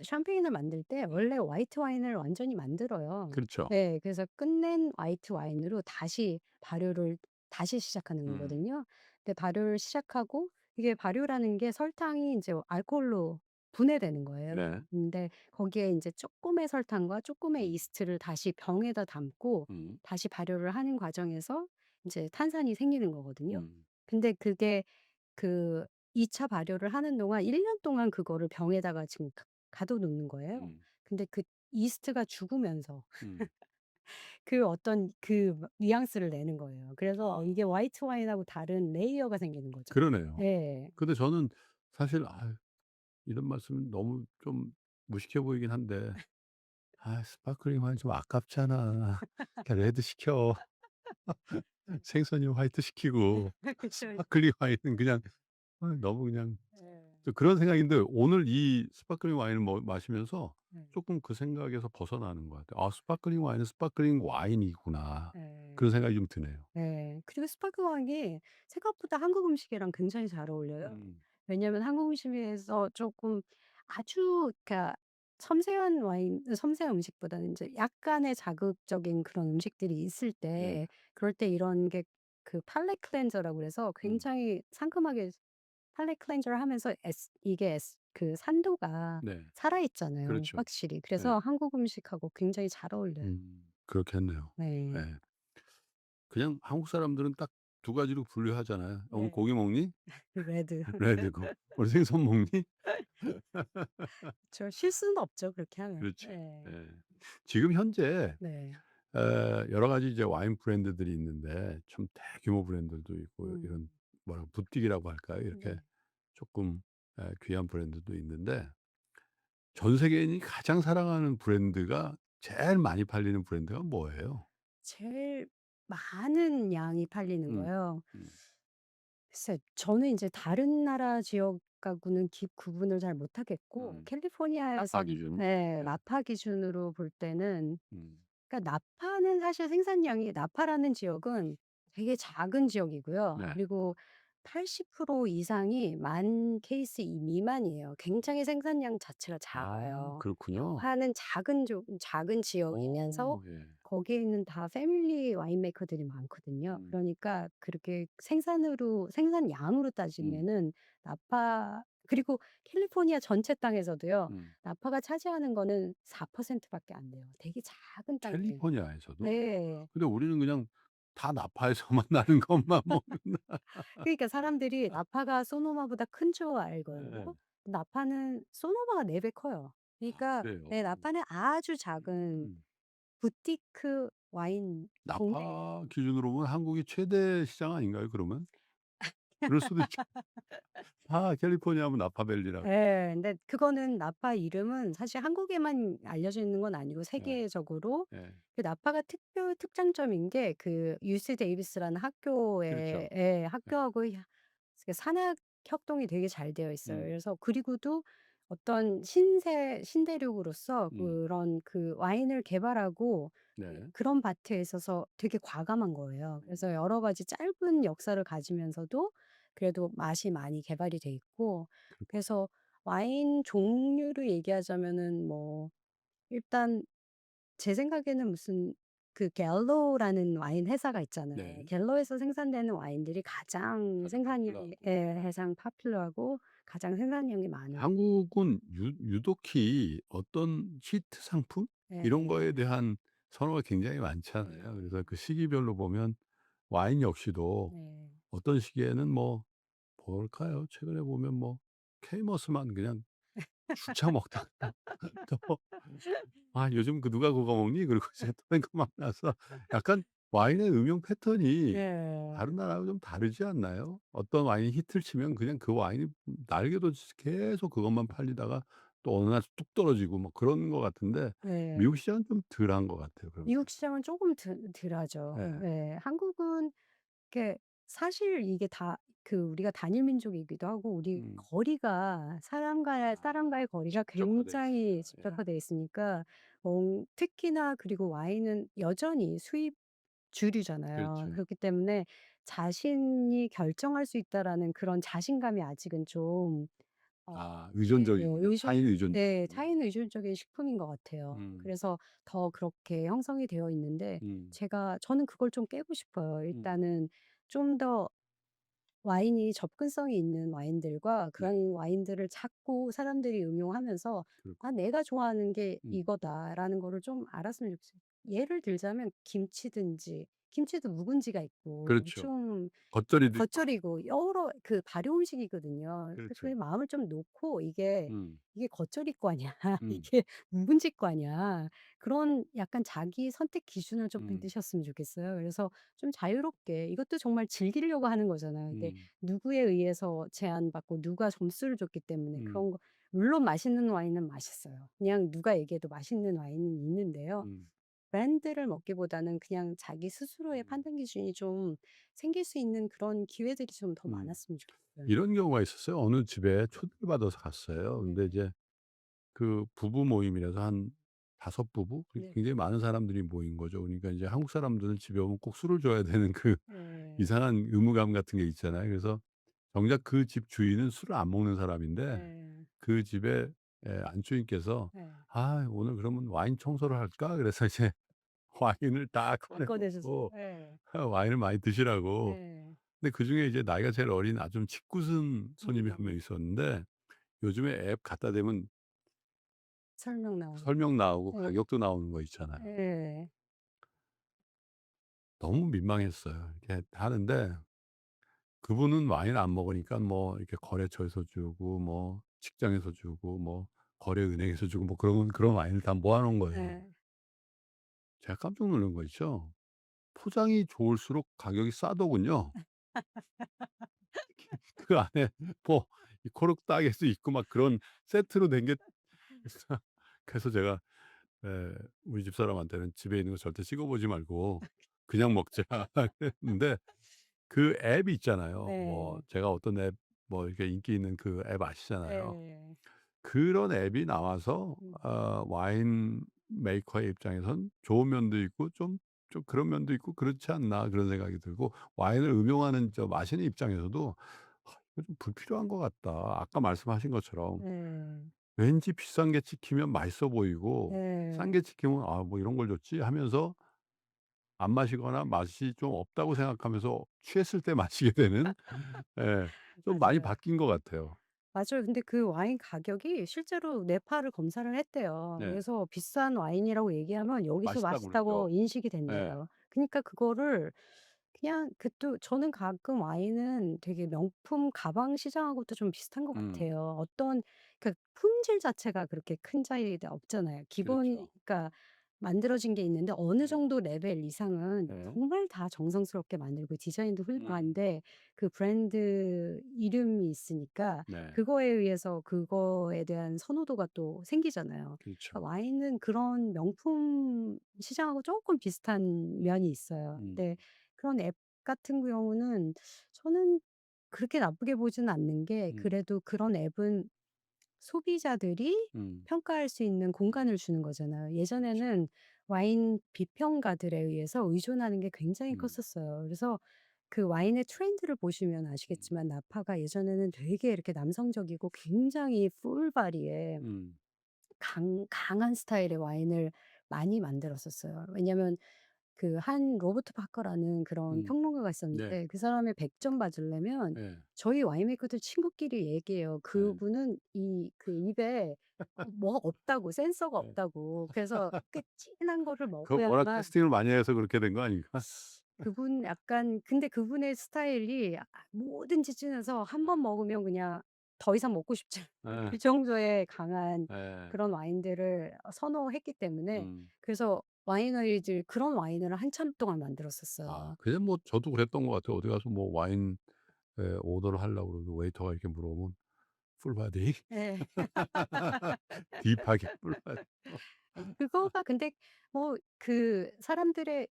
샴페인을 만들 때 원래 화이트 와인을 완전히 만들어요. 그렇죠. 네. 그래서 끝낸 화이트 와인으로 다시 발효를 다시 시작하는 음. 거거든요. 근데 발효를 시작하고 이게 발효라는 게 설탕이 인제 알코올로 분해되는 거예요. 네. 근데 거기에 인제 쪼끔의 설탕과 쪼끔의 음. 이스트를 다시 병에다 담고 음. 다시 발효를 하는 과정에서 인제 탄산이 생기는 거거든요. 음. 근데 그게 그 2차 발효를 하는 동안 1년 동안 그거를 병에다가 지금 가둬 놓는 거예요. 음. 근데 그 이스트가 죽으면서 음. 그 어떤 그 뉘앙스를 내는 거예요. 그래서 아, 이게 화이트 와인하고 다른 레이어가 생기는 거죠. 그러네요. 예. 근데 저는 사실 이런 말씀은 너무 좀 무식해 보이긴 한데, 스파클링 와인 좀 아깝잖아. 그냥 레드 시켜. 생선이면 화이트 시키고 그쵸, 그쵸. 스파클링 와인은 그냥 너무 그냥, 예. 저 그런 생각인데 오늘 이 스파클링 와인을 마시면서 네. 쪼끔 그 생각에서 벗어나는 것 같아요. '아, 스파클링 와인은 스파클링 와인이구나.' 예. 그런 생각이 좀 드네요. 네. 그리고 스파크 왕이 생각보다 한국 음식이랑 굉장히 잘 어울려요. 음. 왜냐하면 한국 음식에서 쪼끔 아주 그러니까 섬세한 음식보다는 인제 약간의 자극적인 그런 음식들이 있을 네. 때 그럴 때 이런 게 그 팔ate 클렌저라고 그래서 음. 굉장히 상큼하게 팔ate 클렌저를 하면서 그 산도가 네. 살아 있잖아요 그렇죠. 확실히. 네. 그래서 한국 음식하고 굉장히 잘 어울려요. 그렇겠네요. 네. 예. 그냥 한국 사람들은 딱 두 가지로 분류하잖아요. "오늘 네. 고기 먹니?" 그 레드. 레드고 "오늘 생선 먹니?" 저 실수는 없죠, 그렇게 하면. 그렇죠. 네. 예. 지금 현재 네. 여러 가지 이제 와인 브랜드들이 있는데 좀 대규모 브랜드도 있고, 음. 이런 뭐라 부티기라고 할까요? 이렇게 네. 조금 귀한 브랜드도 있는데, 전 세계인이 가장 사랑하는 브랜드가, 제일 많이 팔리는 브랜드가 뭐예요? 제일 많은 양이 팔리는 음. 거요. 음. 글쎄 저는 인제 다른 나라 지역하고는 구분을 잘 못하겠고 음. 캘리포니아에서 나파 기준. 네 네. 나파 기준으로 볼 때는 음. 그러니까 나파는 사실 생산량이 나파라는 지역은 되게 작은 지역이고요. 네. 그리고 80% 이상이 만 케이스 미만이에요. 굉장히 생산량 자체가 작아요. 그렇군요. 파는 작은 지역이면서 예. 거기에 있는 다 패밀리 와인메이커들이 많거든요. 음. 그러니까 그렇게 생산량으로 음. 따지면은 나파 그리고 캘리포니아 전체 땅에서도요. 음. 나파가 차지하는 거는 4% 밖에 안 돼요. 되게 작은 땅이에요. 캘리포니아에서도? 네. 근데 우리는 그냥 다 나파에서만 나는 것만 먹는다. 그러니까 사람들이 나파가 소노마보다 큰 줄 예. 알거든요. 나파는 소노마가 4배 커요. 그러니까 그래요? 네 나파는 아주 작은 음. 부티크 와인 동네예요. 나파 기준으로 보면 한국이 최대 시장 아닌가요, 그러면? 그럴 수도 있죠. 다 캘리포니아 하면 나파밸리라고. 예. 근데 그거는 나파 이름은 사실 한국에만 알려져 있는 건 아니고 예. 세계적으로 예. 그 나파가 특장점인 게 그 UC 데이비스라는 학교에 그렇죠. 예 예. 학교하고 그 산학 협동이 되게 잘 되어 있어요. 음. 그래서 그리고도 어떤 신대륙으로서 음. 그런 그 와인을 개발하고 네. 그런 밭에 있어서 되게 과감한 거예요. 음. 그래서 여러 가지 짧은 역사를 가지면서도 그래도 맛이 많이 개발이 돼 있고 그렇군요. 그래서 와인 종류를 얘기하자면은 뭐 일단 제 생각에는 무슨 그 갤로라는 와인 회사가 있잖아요. 네. 갤로에서 생산되는 와인들이 가장 가장 생산량이 파퓰러하고. 예 가장 파퓰러하고 가장 생산량이 많은 한국은 유독히 어떤 히트 상품 이런 거에 예. 대한 선호가 굉장히 네. 많잖아요. 그래서 그 시기별로 보면 와인 역시도 네. 어떤 시기에는 뭐 뭘까요? 최근에 보면 뭐 케이머스만 그냥 주차 먹다가 또 요즘 그 누가 그거 먹니?" 그리고 이제 또 그 막 나서, 약간 와인의 음용 패턴이 예. 다른 나라하고 좀 다르지 않나요? 어떤 와인이 히트를 치면 그냥 그 와인이 날개돋이 계속 그것만 팔리다가 또 어느 날 뚝 떨어지고 뭐 그런 것 같은데 네. 미국 시장은 좀 덜한 것 같아요 그런 게. 미국 시장은 조금 덜하죠. 예. 예. 한국은 이게 사실 이게 다 우리가 단일 민족이기도 하고 우리 음. 거리가 사람과의 거리가 집적화돼 굉장히 있어요. 예. 집적화돼 있으니까 특히나 그리고 와인은 여전히 수입 주류잖아요. 그렇죠. 그렇기 때문에 자신이 결정할 수 있다라는 그런 자신감이 아직은 좀 아 네 의존적이군요. 타인 네 의존적이군요. 타인 의존적인 식품인 것 같아요. 음. 그래서 더 그렇게 형성이 되어 있는데 음. 저는 그걸 좀 깨고 싶어요. 음. 일단은 좀 더 와인이 접근성이 있는 와인들과 네. 그런 와인들을 찾고 사람들이 음용하면서 그렇고. '아 내가 좋아하는 게 음. 이거다.'라는 거를 좀 알았으면 좋겠어요. 예를 들자면 김치든지 김치도 묵은지가 있고 그렇죠. 좀 겉절이도 있고. 겉절이고 여러 발효 음식이거든요. 그 그렇죠. 마음을 좀 놓고 음. 이게 겉절이과냐 음. 이게 묵은지과냐 그런 약간 자기 선택 기준을 좀 음. 만드셨으면 좋겠어요. 그래서 좀 자유롭게 이것도 정말 즐기려고 하는 거잖아요. 근데 음. 누구에 의해서 제한받고 누가 점수를 줬기 때문에 음. 그런 거 물론 맛있는 와인은 맛있어요. 그냥 누가 얘기해도 맛있는 와인은 있는데요. 음. 브랜드를 먹기보다는 그냥 자기 스스로의 음. 판단 기준이 좀 생길 수 있는 그런 기회들이 좀 더 음. 많았으면 좋겠어요. 이런 경우가 있었어요. 어느 집에 초대를 받아서 갔어요. 네. 근데 이제 그 부부 모임이라서 한 5 부부 네. 굉장히 많은 사람들이 모인 거죠. 그러니까 이제 한국 사람들은 집에 오면 꼭 술을 줘야 되는 그 네. 이상한 의무감 같은 게 있잖아요. 그래서 정작 그 집 주인은 술을 안 먹는 사람인데 네. 그 집에 안주인께서 네. "아 오늘 그러면 와인 청소를 할까?" 그래서 이제 와인을 다 다 꺼내 꺼내셨어요. 놓고 네. 와인을 많이 드시라고. 네. 근데 그중에 이제 나이가 제일 어린 아주 좀 짓궂은 손님이 한 명 음. 있었는데 요즘에 앱 갖다 대면 설명 나오고. 설명 나오고 네. 가격도 나오는 거 있잖아요. 예. 너무 민망했어요. 이렇게 하는데 그분은 와인을 안 먹으니까 뭐 이렇게 거래처에서 주고 뭐 직장에서 주고 뭐 거래은행에서 주고 뭐 그런 와인을 다 모아 놓은 거예요. 예. 제가 깜짝 놀란 거 있죠. 포장이 좋을수록 가격이 싸더군요. 그 안에 뭐 이 코르크딱에도 있고 막 그런 세트로 된 게 그래서 제가 우리 집사람한테는 "집에 있는 거 절대 찍어 보지 말고 그냥 먹자." 그랬는데 그 앱이 있잖아요. 뭐 네. 제가 어떤 앱 뭐 이렇게 인기 있는 그 앱 아시잖아요. 예. 그런 앱이 나와서 음. 와인 메이커의 입장에선 좋은 면도 있고 좀 그런 면도 있고 '그렇지 않나.' 그런 생각이 들고 와인을 음용하는 마시는 입장에서도 '아 이거 좀 불필요한 것 같다.' 아까 말씀하신 것처럼 예. 왠지 비싼 게 찍히면 맛있어 보이고 싼 예. 게 찍히면 '아 뭐 이런 걸 줬지?' 하면서 안 마시거나 맛이 좀 없다고 생각하면서 취했을 때 마시게 되는 예 좀 많이 맞아요. 바뀐 것 같아요. 맞아요. 근데 그 와인 가격이 실제로 뇌파를 검사를 했대요. 네. 그래서 비싼 와인이라고 얘기하면 여기서 맛있다고 그러죠. 맛있다고 인식이 예. 된대요. 그니까 그거를 그냥 또 저는 가끔 와인은 되게 명품 가방 시장하고도 좀 비슷한 것 음. 같아요. 품질 자체가 그렇게 큰 차이가 없잖아요. 기본 그렇죠. 그러니까 만들어진 게 있는데 어느 네. 정도 레벨 이상은 네. 정말 다 정성스럽게 만들고 디자인도 음. 훌륭한데 그 브랜드 이름이 있으니까 네. 그거에 의해서 그거에 대한 선호도가 또 생기잖아요. 그렇죠. 그러니까 와인은 그런 명품 시장하고 쪼끔 비슷한 면이 있어요. 음. 네. 그런 앱 같은 경우는 저는 그렇게 나쁘게 보지는 않는 게 음. 그래도 그런 앱은 소비자들이 음. 평가할 수 있는 공간을 주는 거잖아요. 그렇죠. 예전에는 와인 비평가들에 의해서 의존하는 게 굉장히 음. 컸었어요. 그래서 그 와인의 트렌드를 보시면 음. 아시겠지만 나파가 예전에는 되게 이렇게 남성적이고 굉장히 풀바디에 음. 강한 스타일의 와인을 많이 만들었었어요. 왜냐면 그 한 로버트 파커라는 그런 음. 평론가가 네. 있었는데 그 사람의 100점 받으려면 예. 저희 와인메이커들 친구끼리 얘기해요. 예. 그분은 입에 뭐가 없다고 센서가 예. 없다고. 그래서 꽤 진한 거를 그 워낙 먹어야만 테스팅을 많이 해서 그렇게 된 거 아닌가? 그분 약간 근데 그분의 스타일이 뭐든지 진해서 한 번 먹으면 그냥 더 이상 먹고 싶지 않은 예. 그 정도의 강한 예. 그런 와인들을 선호했기 때문에 음. 그래서 와이너리들 그런 와인을 한참 동안 만들었었어요. 그냥 뭐 저도 그랬던 것 같아요. 어디 가서 뭐 와인 오더를 하려고 그러면 웨이터가 이렇게 물어보면 풀바디. 예. 딥하게 풀바디. 그거가 근데 뭐 그 사람들의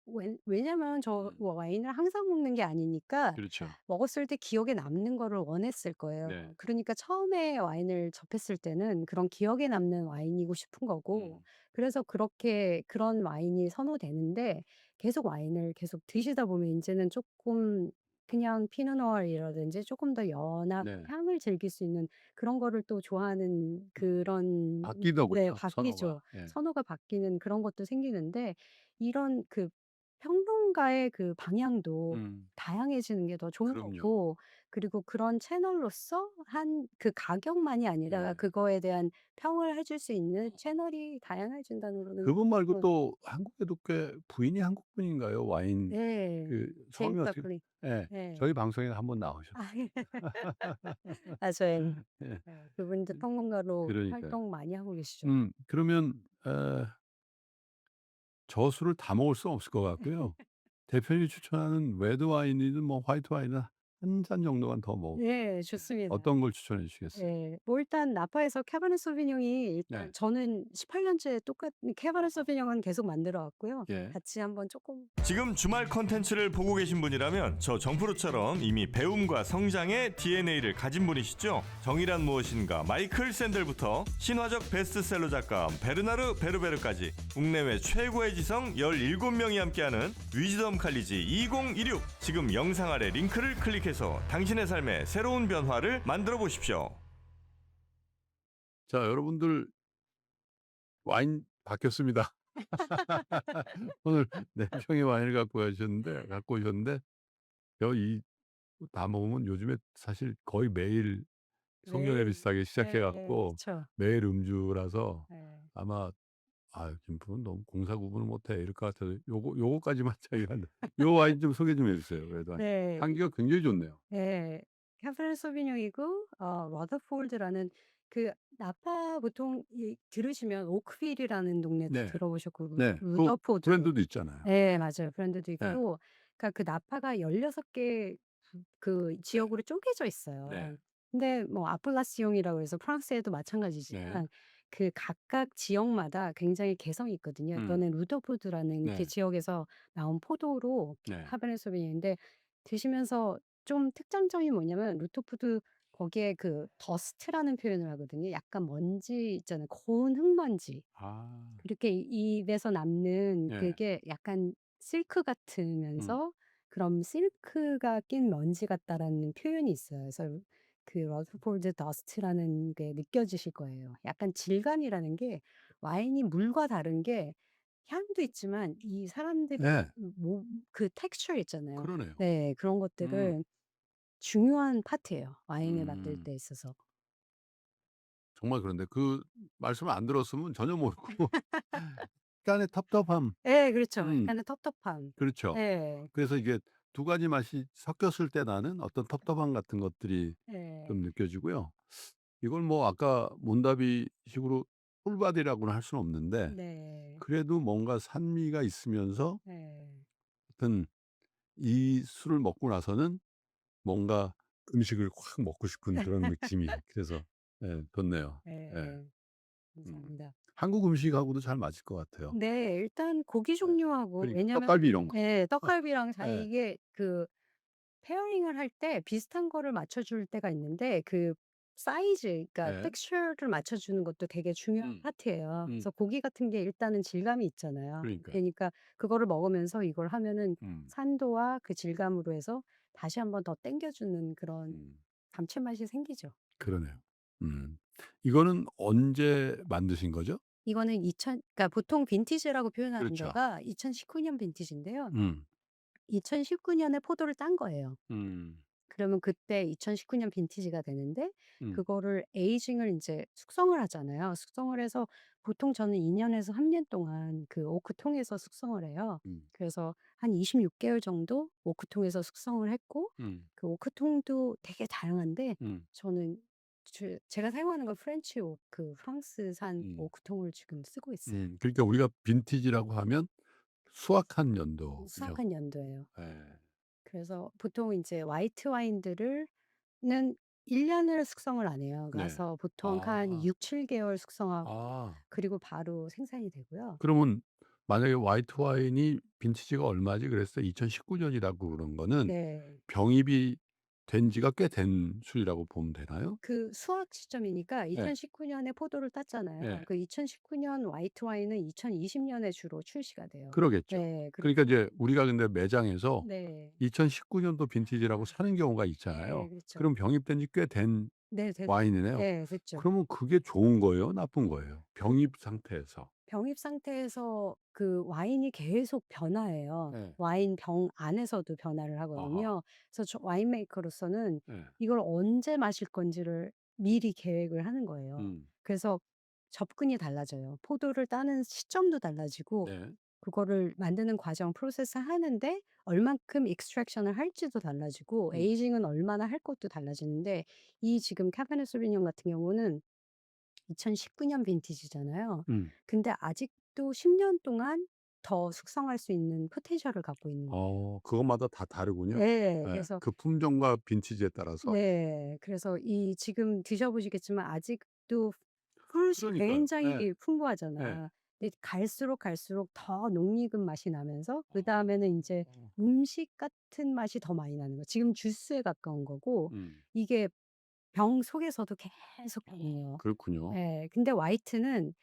왜냐면 저 음. 와인을 항상 먹는 게 아니니까 그렇죠. 먹었을 때 기억에 남는 거를 원했을 네. 거예요. 그러니까 처음에 와인을 접했을 때는 그런 기억에 남는 와인이고 싶은 거고 음. 그래서 그렇게 그런 와인이 선호되는데 계속 와인을 계속 드시다 보면 인제는 쪼끔 그냥 피노누아르이라든지 쪼끔 더 연하고 네. 향을 즐길 수 있는 그런 거를 또 좋아하는 그런 네 바뀌더군요, 선호가. 바뀌죠. 예. 선호가 바뀌는 그런 것도 생기는데 이런 그 평론가의 그 방향도 음. 다양해지는 게 더 좋은 그럼요. 거고 그리고 그런 채널로서 한 그 가격만이 아니라 네. 그거에 대한 평을 해줄 수 있는 채널이 다양해진다는 거는 그분 말고 어 또 한국에도 꽤 부인이 한국 분인가요? 와인 네. 그 성이 제임스 어떻게 버클리. 예. 네. 저희 방송에 한번 나오셨 아 예. 맞아요. 예. 네. 그분도 평론가로 그러니까요. 활동 많이 하고 계시죠. 그러면 저술을 다 먹을 수는 없을 것 같고요. 대표님이 추천하는 레드 와인이든 뭐 화이트 와인이든 한 잔 정도만 더 네. 좋습니다. 어떤 걸 추천해 주시겠어요? 예. 뭐 일단 나파에서 캐버넷 소비뇽이 일단 네. 저는 18 년째 똑같은 캐버넷 소비뇽은 계속 만들어 왔고요. 예. 같이 한번 쪼끔 지금 주말 컨텐츠를 보고 계신 분이라면 저 정프로처럼 이미 배움과 성장의 DNA를 가진 분이시죠? 정의란 무엇인가 마이클 샌델부터 신화적 베스트셀러 작가 베르나르 베르베르까지 국내외 최고의 지성 17명이 함께하는 위즈덤 칼리지 2016 지금 영상 아래 링크를 클릭해서 당신의 삶에 새로운 변화를 만들어 보십시오. 자, 여러분들 와인 바뀌었습니다. 오늘 4 병의 와인을 갖고 오셨는데 이 다 먹으면 요즘에 사실 거의 매일 송년회 매일 비슷하게 시작해 예 갖고 그쵸. 매일 음주라서 예. 아마 '아유 김프로는 너무 공사 구분을 못해.' 이럴 것 같아서 요거까지만 저희가 요 와인 좀 소개 좀 해 주세요. 그래도 네. 향기가 굉장히 좋네요. 예. 캐베넷 소비뇽이고 러더폴드라는 그 나파 보통 들으시면 오크빌이라는 동네도 네. 들어보셨고 네. 그 루더포드 브랜드도 있잖아요. 예 맞아요. 브랜드도 네. 있고 그러니까 그 나파가 16개 그 네. 지역으로 쪼개져 네. 있어요. 근데 뭐 아플라시옹이라고 해서 프랑스에도 네. 마찬가지지만 그 각각 지역마다 굉장히 개성이 있거든요. 음. 이거는 루더포드라는 그 네. 지역에서 나온 포도로 네. 카베네 소비뇽인데 드시면서 좀 특장점이 뭐냐면 루터푸드 거기에 그 더스트라는 표현을 하거든요. 약간 먼지 있잖아요. 고운 흙먼지. 아. 이렇게 입에서 남는 예. 그게 약간 실크 음. 같으면서 그런 실크가 낀 먼지 같다라는 표현이 있어요. 그래서 그 러더폴드 더스트라는 게 느껴지실 거예요. 약간 질감이라는 게 와인이 물과 다른 게 향도 있지만 이 사람들이 네. 그 텍스처 있잖아요. 그러네요. 네. 그런 음. 것들을 중요한 파트예요, 와인을 만들 음. 때 있어서. 정말 그런데 그 말씀을 안 들었으면 전혀 모르고 약간의 텁텁함. 예 그렇죠. 음. 약간의 텁텁함. 그렇죠. 예. 그래서 이게 두 가지 맛이 섞였을 때 나는 어떤 텁텁함 같은 것들이 예. 좀 느껴지고요. 이걸 뭐 아까 mondavi 식으로 풀바디라고는 할 수는 없는데 네. 그래도 뭔가 산미가 있으면서 예. 하여튼 이 술을 먹고 나서는 뭔가 음식을 확 먹고 싶은 그런 느낌이 그래서 예 좋네요. 예. 예예. 음. 감사합니다. 한국 음식하고도 잘 맞을 것 같아요. 네. 일단 고기 예. 종류하고 그러니까 왜냐면 떡갈비 이런 거. 예 떡갈비랑 잘 예. 이게 그 페어링을 할 때 비슷한 거를 맞춰 줄 때가 있는데 그 사이즈 그러니까 예. 텍스처를 맞춰 주는 것도 되게 중요한 음. 파트예요. 음. 그래서 고기 같은 게 일단은 질감이 있잖아요. 그러니까요. 그러니까 그거를 먹으면서 이걸 하면은 음. 산도와 그 질감으로 해서 다시 한번 더 땡겨 주는 그런 음. 감칠맛이 생기죠. 그러네요. 음. 이거는 언제 만드신 거죠? 이거는 그러니까 보통 빈티지라고 표현하는 그렇죠. 거가 2019년 빈티지인데요. 음. 2019 년에 포도를 딴 거예요. 음. 그러면 그때 2019년 빈티지가 되는데 음. 그거를 에이징을 인제 숙성을 하잖아요. 숙성을 해서 보통 저는 2 년에서 3년 동안 그 오크통에서 숙성을 해요. 음. 그래서 한 26 개월 정도 오크통에서 숙성을 했고 음. 그 오크통도 되게 다양한데 음. 저는 제가 사용하는 건 프렌치 프랑스산 음. 오크통을 지금 쓰고 있어요. 그러니까 우리가 빈티지라고 하면 수확한 연도군요. 수확한 연도예요. 예. 그래서 보통 인제 화이트 와인들을 1 년을 숙성을 안 해요. 네. 가서 보통 한 아. 6-7 개월 숙성하고 아. 그리고 바로 생산이 되고요. 그러면 만약에 화이트 와인이 빈티지가 얼마지 그랬어요? 2019 년이라고 그런 거는 네. 병입이 된 지가 꽤 된 술이라고 보면 되나요? 그 수확 시점이니까 예. 2019 년에 포도를 땄잖아요. 예. 그 2019년 화이트 와인은 2020 년에 주로 출시가 돼요. 그러겠죠. 네. 그러니까 그래서 이제 우리가 근데 매장에서 네. 2019 년도 빈티지라고 사는 경우가 있잖아요. 네. 그렇죠. 그럼 병입된 지 꽤 된 네. 와인이네요. 네. 됐죠. 그러면 그게 좋은 거예요? 나쁜 거예요? 그 병입 상태에서. 병입 상태에서 그 와인이 계속 변화해요. 예. 와인 병 안에서도 변화를 아하. 하거든요. 그래서 저 와인 메이커로서는 예. 이걸 언제 마실 건지를 미리 계획을 하는 거예요. 음. 그래서 접근이 달라져요. 포도를 따는 시점도 달라지고 네. 그거를 만드는 과정 프로세스 하는데 얼만큼 익스트랙션을 할지도 달라지고 음. 에이징은 얼마나 할 것도 달라지는데 이 지금 카베네 소비뇽 같은 경우는 2019년 빈티지잖아요. 음. 근데 아직도 10년 동안 더 숙성할 수 있는 포텐셜을 갖고 있는 거예요. 그것마다 다 다르군요. 네. 예. 그래서 그 품종과 빈티지에 따라서. 네. 그래서 이 지금 드셔 보시겠지만 아직도 fruit이 그러니까요. 예. 굉장히 예. 풍부하잖아. 근데 갈수록 더 녹익은 맛이 나면서 그다음에는 인제 어. 음식 같은 맛이 더 많이 나는 거예요. 지금 주스에 가까운 거고 음. 이게 병 속에서도 계속 변해요. 그렇군요. 예. 근데 화이트는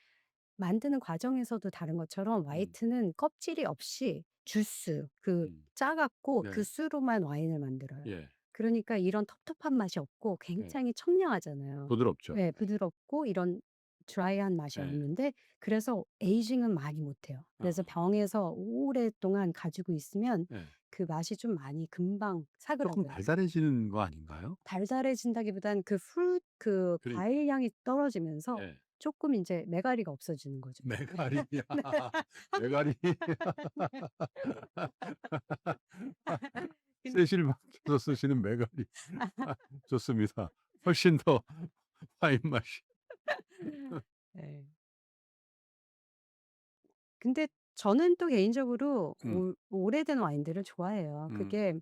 만드는 과정에서도 다른 것처럼 음. 화이트는 껍질이 없이 주스 그 음. 짜 갖고 네. 그 수로만 와인을 만들어요. 예. 그러니까 이런 텁텁한 맛이 없고 예. 굉장히 청량하잖아요. 부드럽죠. 예. 부드럽고 이런 드라이한 맛이 예. 없는데 그래서 에이징은 많이 못 해요. 그래서 아. 병에서 오랫동안 가지고 있으면 예. 그 맛이 좀 많이 금방 쪼끔 사그라들어요. 달달해지는 거 아닌가요? 달달해진다기보단 그 fruit 그 그러니까. 과일 향이 떨어지면서 예. 쪼끔 인제 메가리가 없어지는 거죠. 메가리야. 네. 메가리 근 세실 방에서 쓰시는 메가리. 좋습니다. 훨씬 더 와인 맛이. 예. 근데 저는 또 개인적으로 음. 오래된 와인들을 좋아해요. 음. 그게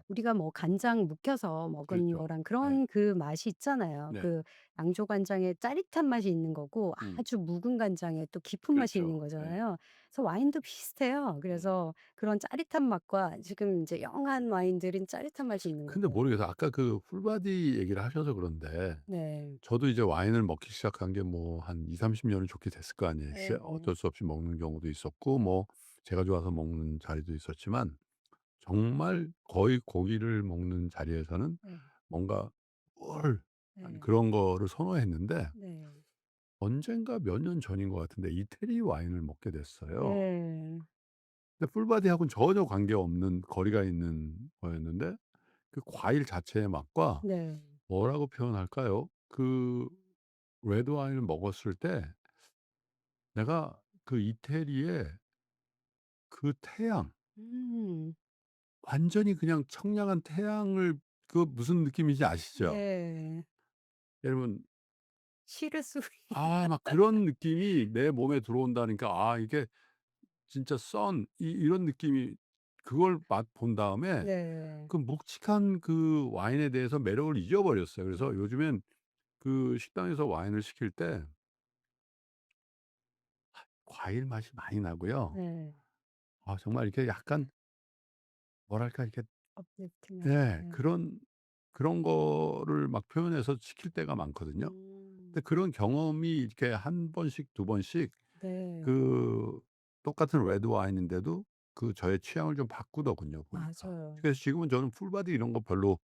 우리가 뭐 간장 묵혀서 먹은 그렇죠. 거랑 네. 그런 그 맛이 있잖아요. 네. 그 양조 간장의 짜릿한 맛이 있는 거고 음. 아주 묵은 간장에 또 깊은 맛이 있는 그렇죠. 예. 거잖아요. 그래서 와인도 비슷해요. 음. 그래서 그런 짜릿한 맛과 지금 인제 영한 와인들은 짜릿한 맛이 있는 근데 거고요. 모르겠어요. 아까 그 풀바디 얘기를 하셔서 그런데 네. 저도 이제 와인을 먹기 시작한 게 뭐 한 2-30 년은 좋게 됐을 거 아니에요. 예. 어쩔 수 없이 먹는 경우도 있었고 뭐 제가 좋아서 먹는 자리도 있었지만 정말 거의 고기를 먹는 자리에서는 예. 뭔가 꿀한 예. 그런 거를 선호했는데 네. 언젠가 몇 년 전인 것 같은데 이태리 와인을 먹게 됐어요. 예. 근데 풀바디하고는 전혀 관계없는 거리가 있는 거였는데 그 과일 자체의 맛과 네. 뭐라고 표현할까요? 그 레드 와인을 먹었을 때 내가 그 이태리의 그 태양 음. 완전히 그냥 청량한 태양을 그 무슨 느낌인지 아시죠? 네. 여러분 시르수리. 막 그런 느낌이 내 몸에 들어온다니까 이게 진짜 이런 느낌이 그걸 맛 본 다음에 네. 그 묵직한 그 와인에 대해서 매력을 잊어버렸어요. 그래서 요즘엔 그 식당에서 와인을 시킬 때 과일 맛이 많이 나고요. 네. 정말 이렇게 약간 뭐랄까 이렇게 업리프팅한. 예 네. 그런 거를 막 표현해서 시킬 때가 많거든요. 근데 음. 그런 경험이 이렇게 한 번씩 두 번씩 네. 그 똑같은 레드 와인인데도 그 저의 취향을 좀 바꾸더군요 보니까. 맞아요. 그래서 지금은 저는 풀바디 이런 거 별로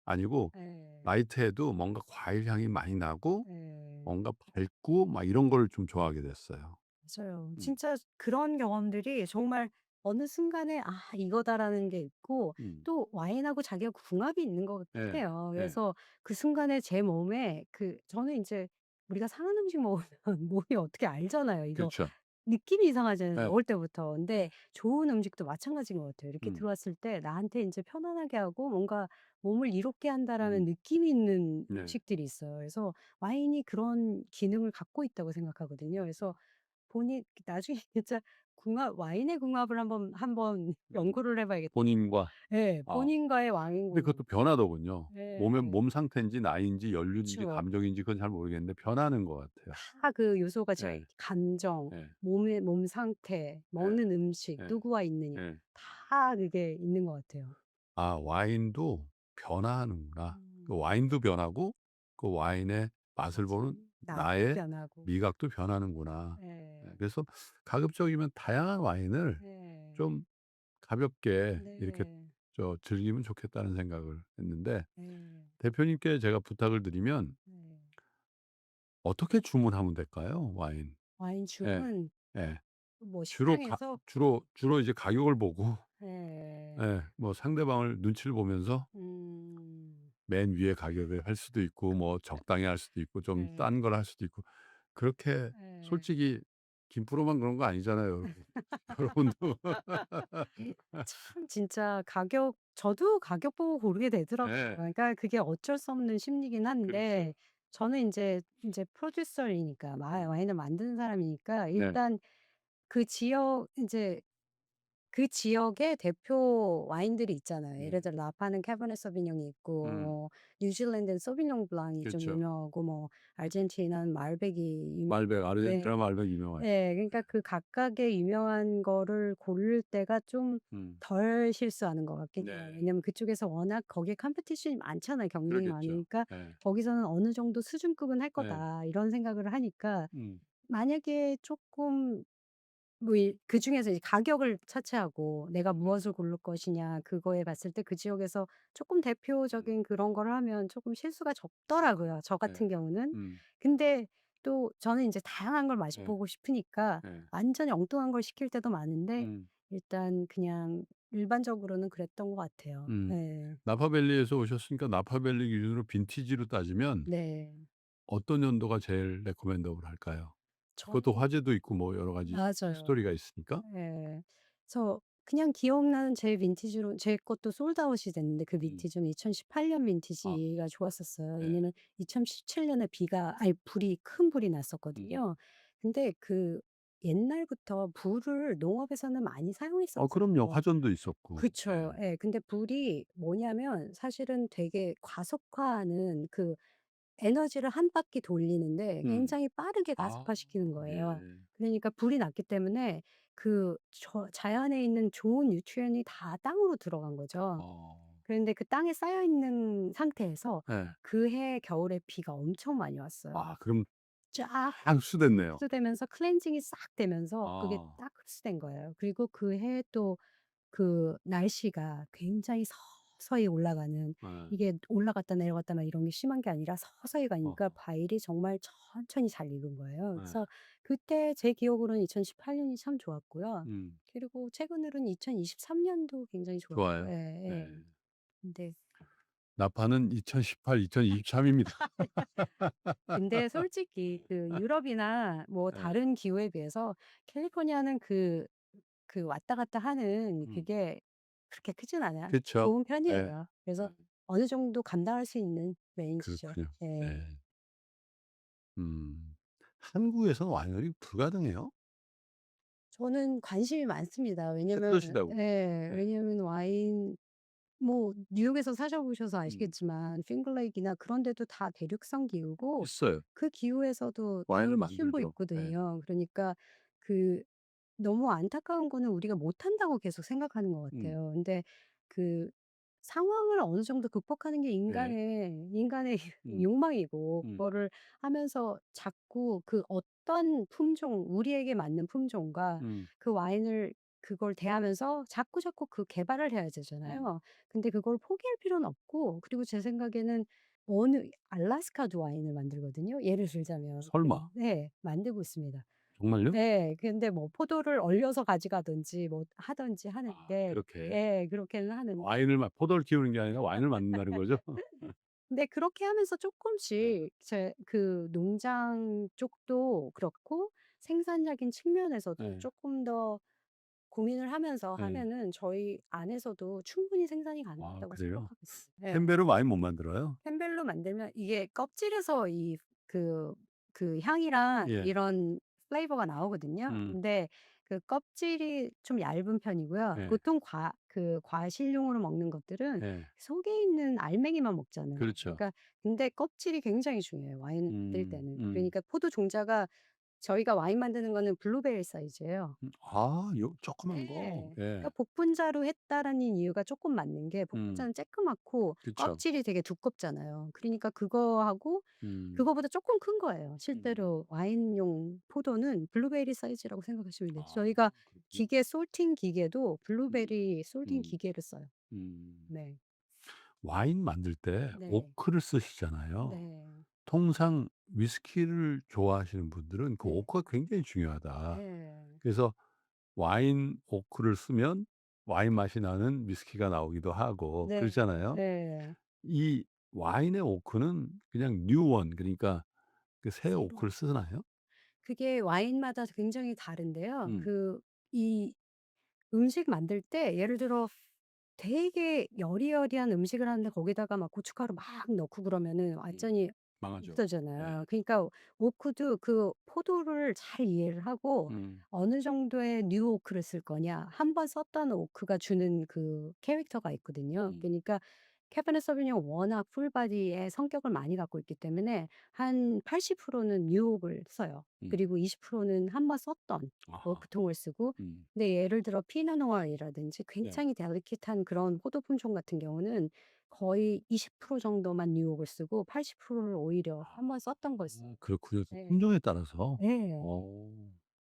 아니고 예. 라이트해도 뭔가 과일 향이 많이 나고 예. 뭔가 밝고 막 이런 걸 좀 좋아하게 됐어요. 맞아요. 음. 진짜 그런 경험들이 정말 어느 순간에 '아 이거다.'라는 게 있고 음. 또 와인하고 자기가 궁합이 있는 것 예. 같아요. 예. 그래서 그 순간에 제 몸에 저는 인제 우리가 상한 음식 먹으면 몸이 어떻게 알잖아요. 이거 그렇죠. 느낌이 이상하잖아요, 예. 먹을 때부터. 근데 좋은 음식도 마찬가지인 것 같아요. 이렇게 음. 들어왔을 때 나한테 인제 편안하게 하고 뭔가 '몸을 이롭게 한다.'라는 음. 느낌이 있는 네. 음식들이 있어요. 그래서 와인이 그런 기능을 갖고 있다고 생각하거든요. 그래서 본인 나중에 진짜 궁합 와인의 궁합을 한번 연구를 해 봐야겠다. 본인과. 예. 아. 본인과의 와인 근데 궁합. 그것도 변하더군요. 예. 몸 상태인지 나이인지 연륜인지 그쵸. 감정인지 그건 잘 모르겠는데 변하는 것 같아요. 다 그 요소가 저 예. 감정, 예. 몸 상태, 먹는 음식, 예. 누구와 있느냐 예. 다 그게 있는 것 같아요. 아, 와인도 변화하는구나. 그 음. 와인도 변하고 그 와인의 맛을 맞아요. 보는 나도 나의 변하고. 미각도 변하는구나. 예, 예. 그래서 가급적이면 다양한 와인을 예. 좀 가볍게 이렇게 네. 즐기면 좋겠다는 생각을 했는데, 예. 대표님께 제가 부탁을 드리면 네. 어떻게 주문하면 될까요? 와인. 와인 예. 주문 예. 뭐 주로 가 식당에서 주로 이제 가격을 보고, 예. 예, 뭐 상대방을 눈치를 보면서 음. 맨 위에 가격을 할 수도 있고 뭐 적당히 할 수도 있고 좀 예. 싼 걸 할 수도 있고, 그렇게 예. 솔직히 김프로만 그런 거 아니잖아요, 여러분. 여러분도. 참 진짜 가격 저도 가격 보고 고르게 되더라고요. 예. 그러니까 그게 어쩔 수 없는 심리긴 그렇죠. 한데 저는 인제 프로듀서이니까 와인을 만드는 사람이니까 네. 일단 그 지역 인제 그 지역의 대표 와인들이 있잖아요. 예를 들어 라파는 카베르네 소비뇽이 있고 음. 뭐 뉴질랜드는 소비뇽 블랑이 좀 그렇죠. 유명하고 뭐 아르헨티나는 말백이 말백, 네. 아르헨티나 말백 유명하죠. 예. 그러니까 그 각각의 유명한 거를 고를 때가 좀 음. 덜 실수하는 것 같긴 해요. 네. 왜냐면 그쪽에서 워낙 거기에 컴피티션이 많잖아요. 경쟁이 그러겠죠. 많으니까 예. '거기서는 어느 정도 수준급은 할 예. 거다.' 이런 생각을 하니까 음. 만약에 쪼끔 뭐 그중에서 이제 가격을 차치하고 내가 무엇을 고를 것이냐 그거에 봤을 때 그 지역에서 쪼끔 대표적인 그런 거를 하면 쪼끔 실수가 적더라고요, 저 예. 같은 경우는. 음. 근데 또 저는 인제 다양한 걸 예. 맛보고 싶으니까 예. 완전히 엉뚱한 걸 시킬 때도 많은데 음. 일단 그냥 일반적으로는 그랬던 것 같아요. 음. 예. 나파밸리에서 오셨으니까 나파밸리 기준으로 빈티지로 따지면 네. 어떤 연도가 제일 레코멘더블 할까요? 그것도 저는 화제도 있고 뭐 여러 가지 맞아요. 스토리가 있으니까. 예. 그래서 그냥 기억나는 제 빈티지로 제 것도 솔드아웃이 됐는데 그 음. 빈티지는 2018년 아. 빈티지가 좋았었어요. 네. 왜냐면 2017년에 큰 불이 음. 났었거든요. 근데 그 옛날부터 불을 농업에서는 많이 그럼요. 사용했었어요. 화전도 있었고. 그쵸. 예. 예. 근데 불이 뭐냐면 사실은 되게 과속화하는 그 에너지를 한 바퀴 돌리는데 음. 굉장히 빠르게 아, 가속화시키는 거예요. 예. 그러니까 불이 났기 때문에 그 자연에 있는 좋은 뉴트리언이 다 땅으로 들어간 거죠. 어. 그런데 그 땅에 쌓여 있는 상태에서 예. 그해 겨울에 비가 엄청 많이 왔어요. 그럼 쫙 다 흡수됐네요. 흡수되면서 클렌징이 싹 되면서 그게 아. 딱 흡수된 거예요. 그리고 그해 또 그 날씨가 굉장히 서서히 올라가는 예. 이게 올라갔다 내려갔다 막 이런 게 심한 게 아니라 서서히 가니까 어허. 과일이 정말 천천히 잘 익은 거예요. 예. 그래서 그때 제 기억으로는 2018 년이 참 좋았고요. 음. 그리고 최근으로는 2023 년도 굉장히 좋았고 좋아요. 예예. 예. 근데 나파는 2018, 2023 입니다. 근데 솔직히 그 유럽이나 뭐 예. 다른 기후에 비해서 캘리포니아는 그 왔다 갔다 하는 음. 그게 그렇게 크진 않아요. 그쵸. 좋은 예. 편이에요. 그래서 예. 어느 정도 감당할 수 있는 레인지죠. 그렇군요. 예. 예. 음. 한국에서는 와이너리 불가능해요? 저는 관심이 많습니다. 왜냐면 힘드시다고. 예. 예. 왜냐면 와인 뭐 뉴욕에서 사셔 보셔서 음. 아시겠지만 핑글레이크나 그런 데도 다 대륙성 기후고 있어요. 그 기후에서도 와인을 쉼도 만들죠. 예. 있거든요. 그러니까 그 너무 안타까운 거는 우리가 못한다고 계속 생각하는 것 음. 같아요. 근데 그 상황을 어느 정도 극복하는 게 예. 인간의 음. 욕망이고 음. 그거를 하면서 자꾸 그 어떤 품종 우리에게 맞는 품종과 음. 그 와인을 그걸 대하면서 자꾸자꾸 그 개발을 해야 음. 되잖아요. 근데 그걸 포기할 필요는 없고 그리고 제 생각에는 어느 알래스카도 와인을 만들거든요. 예를 들자면. 설마. 네. 만들고 있습니다. 정말요? 네. 근데 뭐 포도를 얼려서 가져가든지 뭐 하든지 하는데 그렇게 예 그렇게는 하는데 포도를 키우는 게 아니라 와인을 만든다는 거죠? 근데 그렇게 하면서 네. 쪼끔씩 제 그 농장 쪽도 그렇고 생산적인 측면에서도 예. 쪼끔 더 고민을 하면서 예. 하면은 저희 안에서도 충분히 생산이 가능하다고 그래요? 생각하고 있어요. 예. 캔베르 와인 못 만들어요? 캔벨로 만들면 이게 껍질에서 그 향이랑 예. 이런 플레이버가 나오거든요. 음. 근데 그 껍질이 좀 얇은 편이고요. 예. 보통 과실용으로 먹는 것들은 예. 속에 있는 알맹이만 먹잖아요. 그렇죠. 그러니까 근데 껍질이 굉장히 중요해요, 와인 만들 음. 때는. 음. 그러니까 포도 종자가 저희가 와인 만드는 거는 블루베리 사이즈예요. 아 요 조그만 거. 예. 예. 그러니까 복분자로 했다라는 이유가 조금 맞는 게 음. 복분자는 쬐끄맣고 그쵸. 껍질이 되게 두껍잖아요. 그러니까 그거하고 음. 그거보다 조금 큰 거예요. 음. 실제로 와인용 포도는 블루베리 사이즈라고 생각하시면 돼요. 아 저희가 그렇군요. 솔팅 기계도 음. 블루베리 솔팅 음. 기계를 써요. 음. 네. 와인 만들 때 네. 오크를 쓰시잖아요. 네. 통상 위스키를 좋아하시는 분들은 그 네. 오크가 굉장히 중요하다. 예. 그래서 와인 오크를 쓰면 와인 맛이 나는 위스키가 나오기도 하고 네. 그러잖아요. 네. 이 와인의 오크는 그냥 뉴원 그러니까 그 새 새로운 오크를 쓰나요? 그게 와인마다 굉장히 다른데요. 음. 이 음식 만들 때 예를 들어 되게 여리여리한 음식을 하는데 거기다가 막 고춧가루 막 넣고 그러면은 음. 완전히 망하죠. 예. 없어잖아요. 그러니까 오크도 그 포도를 잘 이해를 하고 음. 어느 정도의 뉴 오크를 쓸 거냐. 한 번 썼던 오크가 주는 그 캐릭터가 있거든요. 음. 그러니까 캐bernet 사우비뇽은 워낙 풀바디의 성격을 많이 갖고 있기 때문에 한 80%는 뉴 오크를 써요. 음. 그리고 20%는 한 번 썼던 아하. 오크통을 쓰고 음. 근데 예를 들어 피노 노아이라든지 네. 굉장히 델리케이트한 그런 포도 품종 같은 경우는 거의 20% 정도만 뉴욕을 쓰고 80%를 오히려 한 번 썼던 걸 써요. 그렇군요. 그 네. 품종에 따라서. 예. 어.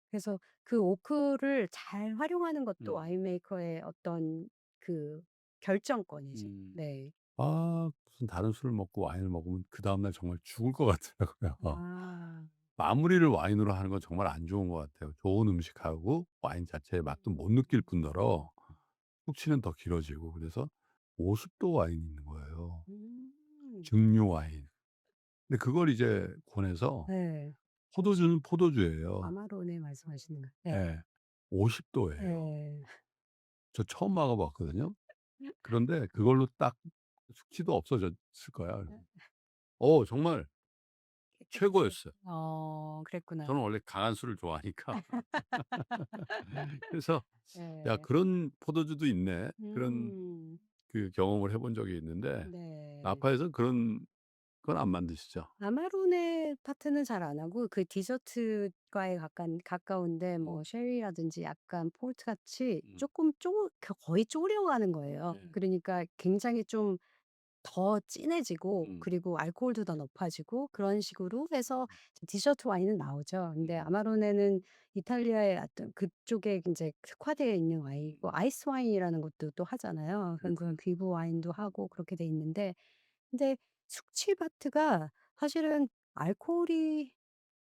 그래서 그 오크를 잘 활용하는 것도 음. 와인메이커의 어떤 그 결정권이죠. 음. 네. 무슨 다른 술을 먹고 와인을 먹으면 그다음 날 정말 죽을 것 같더라고요. 아. 마무리를 와인으로 하는 건 정말 안 좋은 것 같아요. 좋은 음식하고 와인 자체의 맛도 못 느낄 뿐더러 숙취는 더 길어지고 그래서 50도 와인이 있는 거예요. 음. 증류 와인. 근데 그걸 이제 권해서 네. 포도주는 포도주예요. 아마로네 말씀하시는 거. 네. 예. 50 도예요. 예. 저 처음 먹어 봤거든요. 그런데 그걸로 딱 숙취도 없어졌을 거야. 정말 깨끗하게. 최고였어요. 그랬구나. 저는 원래 강한 술을 좋아하니까. 그래서 '야 예. 그런 포도주도 있네.' 그런 음. 그 경험을 해본 적이 있는데 네. 나파에서는 그런 건 안 만드시죠? 아마로네 파트는 잘 안 하고 그 디저트과에 가까운데 음. 뭐 쉐리라든지 약간 포트 같이 음. 쪼끔 거의 졸여가는 거예요. 네. 그러니까 굉장히 좀 더 진해지고 음. 그리고 알코올도 더 높아지고 그런 식으로 해서 디저트 와인은 나오죠. 근데 음. 아마로네는 이탈리아의 어떤 그쪽에 인제 특화되어 있는 음. 와인이고 아이스 와인이라는 것도 또 하잖아요. 그런 그렇군요. 귀부 와인도 하고 그렇게 돼 있는데 근데 숙취 파트가 사실은 알코올이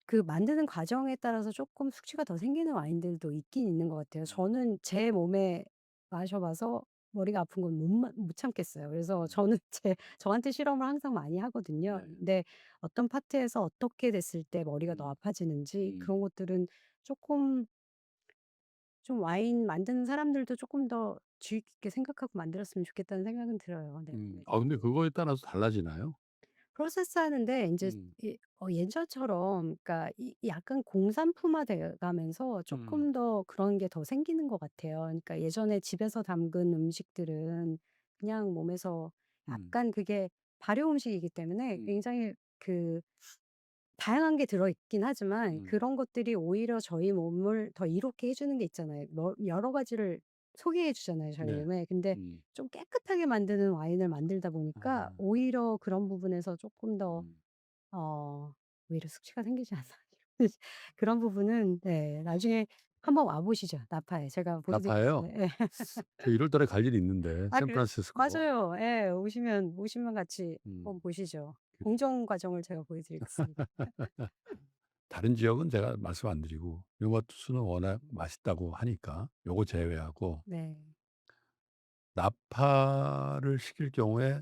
그 만드는 과정에 따라서 쪼끔 숙취가 더 생기는 와인들도 있긴 있는 것 같아요. 음. 저는 제 몸에 마셔 봐서 머리가 아픈 건 못 참겠어요. 그래서 음. 저는 저한테 실험을 항상 많이 하거든요. 네. 근데 어떤 파트에서 어떻게 됐을 때 머리가 더 음. 아파지는지 음. 그런 것들은 쪼끔 좀 와인 만드는 사람들도 쪼끔 더 주의 깊게 생각하고 만들었으면 좋겠다는 생각은 들어요. 네. 근데 그거에 따라서 달라지나요? 프로세스 하는데 인제 음. 예전처럼 그러니까 약간 공산품화돼 가면서 음. 쪼끔 더 그런 게 더 생기는 것 같아요. 그러니까 예전에 집에서 담근 음식들은 그냥 몸에서 음. 약간 그게 발효 음식이기 때문에 음. 굉장히 그 다양한 게 들어 있긴 하지만 음. 그런 것들이 오히려 저희 몸을 더 이롭게 해 주는 게 있잖아요. 여러 가지를 소개해 주잖아요, 저희 네. 몸에. 근데 음. 좀 깨끗하게 만드는 와인을 만들다 보니까 아. 오히려 그런 부분에서 쪼끔 더 음. 어 오히려 숙취가 생기지 않나. 그런 부분은 네 나중에 한번 와 보시죠, 나파에. 제가 나파예요? 보여드리겠습니다. 예. 저 1월 달에 갈 일이 있는데 아 그래요? 샌프란시스코. 맞아요. 예. 오시면 같이 음. 한번 보시죠. 그래요. 공정 과정을 제가 보여드리겠습니다. 다른 지역은 제가 말씀 안 드리고 요마투스는 워낙 맛있다고 하니까 요거 제외하고 네. 나파를 시킬 경우에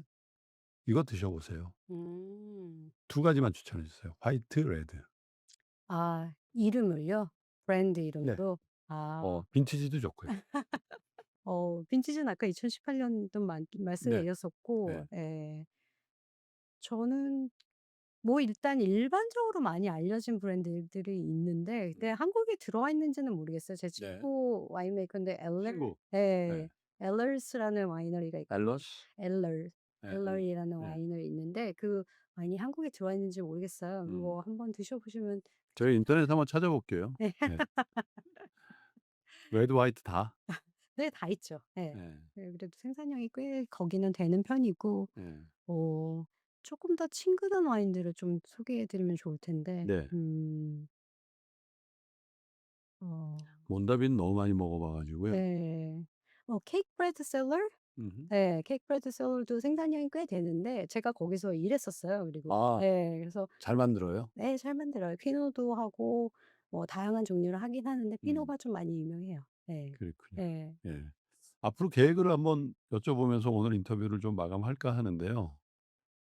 이거 드셔 보세요. 음. 두 가지만 추천해 주세요. 화이트, 레드. 아 이름을요? 브랜드 네. 이름으로? 아. 빈티지도 좋고요. 빈티지는 아까 2018 년도 말씀에 네. 이었었고 네. 예. 저는 뭐 일단 일반적으로 많이 알려진 브랜드들이 있는데 근데 한국에 들어와 있는지는 모르겠어요. 제 네. 친구 와인메이커인데 친구. 네. 예. 엘러스라는 와이너리가 있거든요. 앨러스? 엘러 네. 엘러이라는 네. 와이너리 있는데 그 와인이 한국에 들어와 있는지 모르겠어요. 음. 뭐 한번 드셔 보시면 저희 인터넷에 한번 찾아볼게요. 네. 네. 레드, 화이트 다? 네 다 있죠. 예. 네. 네 그래도 생산량이 꽤 거기는 되는 편이고 네. 어 쪼끔 더 친근한 와인들을 좀 소개해 드리면 좋을 텐데 네. 어 몬다빈 너무 많이 먹어 봐 가지고요. 네. 케이크 브레드 셀러? 음음. 네. 케이크 브레드 셀러도 생산량이 꽤 되는데 제가 거기서 일했었어요. 그리고 아, 그래서 잘 만들어요? 네 잘 만들어요. 피노도 하고 뭐 다양한 종류를 하긴 하는데 음. 피노가 좀 많이 유명해요. 네. 그렇군요. 네. 예. 앞으로 계획을 한번 여쭤보면서 오늘 인터뷰를 좀 마감할까 하는데요.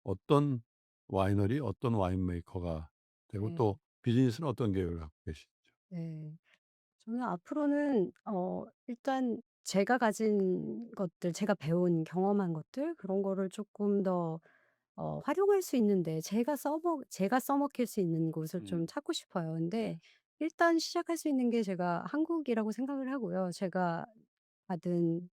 어떤 와이너리, 어떤 와인 메이커가 되고 네. 또 비즈니스는 어떤 계획을 갖고 계시죠? 네. 저는 앞으로는 일단 제가 가진 것들, 제가 배운 경험한 것들 그런 거를 조금 더 활용할 수 있는데 제가 써먹힐 수 있는 곳을 좀 음. 찾고 싶어요. 근데 네. 일단 시작할 수 있는 게 제가 한국이라고 생각을 하고요. 제가 받은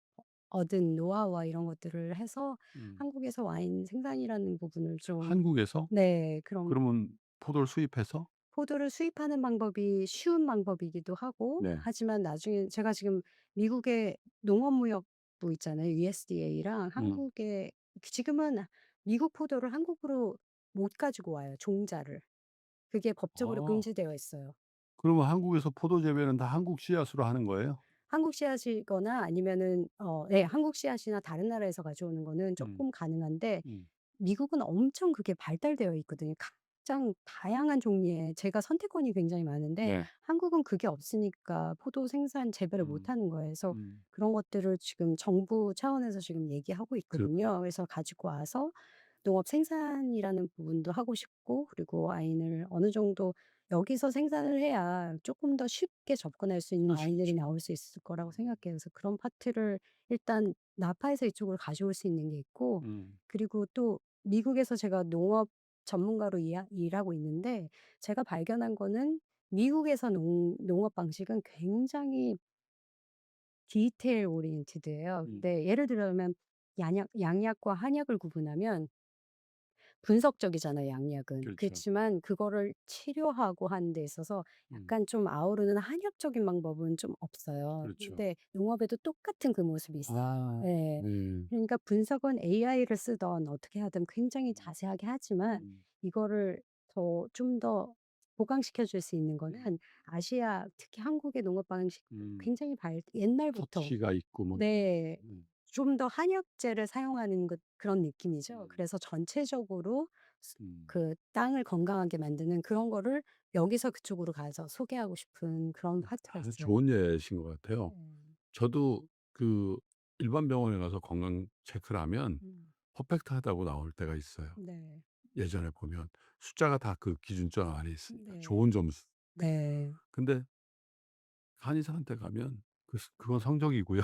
얻은 노하우와 이런 것들을 해서 음. 한국에서 와인 생산이라는 부분을 좀 한국에서? 네 그런 그러면 포도를 수입해서? 포도를 수입하는 방법이 쉬운 방법이기도 하고 네. 하지만 나중에 제가 지금 미국의 농업무역부 있잖아요. USDA랑 음. 한국에 지금은 미국 포도를 한국으로 못 가지고 와요, 종자를. 그게 법적으로 아. 금지되어 있어요. 그러면 한국에서 포도 재배는 다 한국 씨앗으로 하는 거예요? 한국 씨앗이거나 아니면은 네 한국 씨앗이나 다른 나라에서 가져오는 거는 음. 쪼끔 가능한데 음. 미국은 엄청 그게 발달되어 있거든요. 가장 다양한 종류의 제가 선택권이 굉장히 많은데 네. 한국은 그게 없으니까 포도 생산 재배를 못 음. 하는 거예요. 그래서 음. 그런 것들을 지금 정부 차원에서 지금 얘기하고 그렇군요. 있거든요. 그래서 가지고 와서 농업 생산이라는 부분도 하고 싶고 그리고 와인을 어느 정도 여기서 생산을 해야 쪼끔 더 쉽게 접근할 수 있는 할 수 와인들이 있죠. 나올 수 있을 거라고 생각해요. 그래서 그런 파트를 일단 나파에서 이쪽으로 가져올 수 있는 게 있고 음. 그리고 또 미국에서 제가 농업 전문가로 일하고 있는데 제가 발견한 거는 미국에서 농업 방식은 굉장히 디테일 오리엔티드예요. 음. 근데 예를 들면 양약과 한약을 구분하면 분석적이잖아요, 양약은. 그렇죠. 그렇지만 그거를 치료하고 하는 데 있어서 음. 약간 좀 아우르는 한약적인 방법은 좀 없어요. 그렇죠. 근데 농업에도 똑같은 그 모습이 있어요. 아. 예. 네. 그러니까 분석은 AI를 쓰든 어떻게 하든 굉장히 음. 자세하게 하지만 음. 이거를 좀 더 보강시켜 줄 수 있는 거는 아시아 특히 한국의 농업 방식 음. 굉장히 옛날부터 터치가 있고 뭐. 네. 음. 좀 더 한약재를 사용하는 그런 느낌이죠. 음. 그래서 전체적으로 음. 그 땅을 건강하게 만드는 그런 거를 여기서 그쪽으로 가서 소개하고 싶은 그런 파트가 아주 있어요. 좋은 예신 것 같아요. 음. 저도 그 일반 병원에 가서 건강 체크를 하면 음. 퍼펙트하다고 나올 때가 있어요. 네. 예전에 보면 숫자가 다 그 기준점 안에 있으니까 네. 좋은 점수. 네. 근데 한의사한테 가면 그건 성적이고요.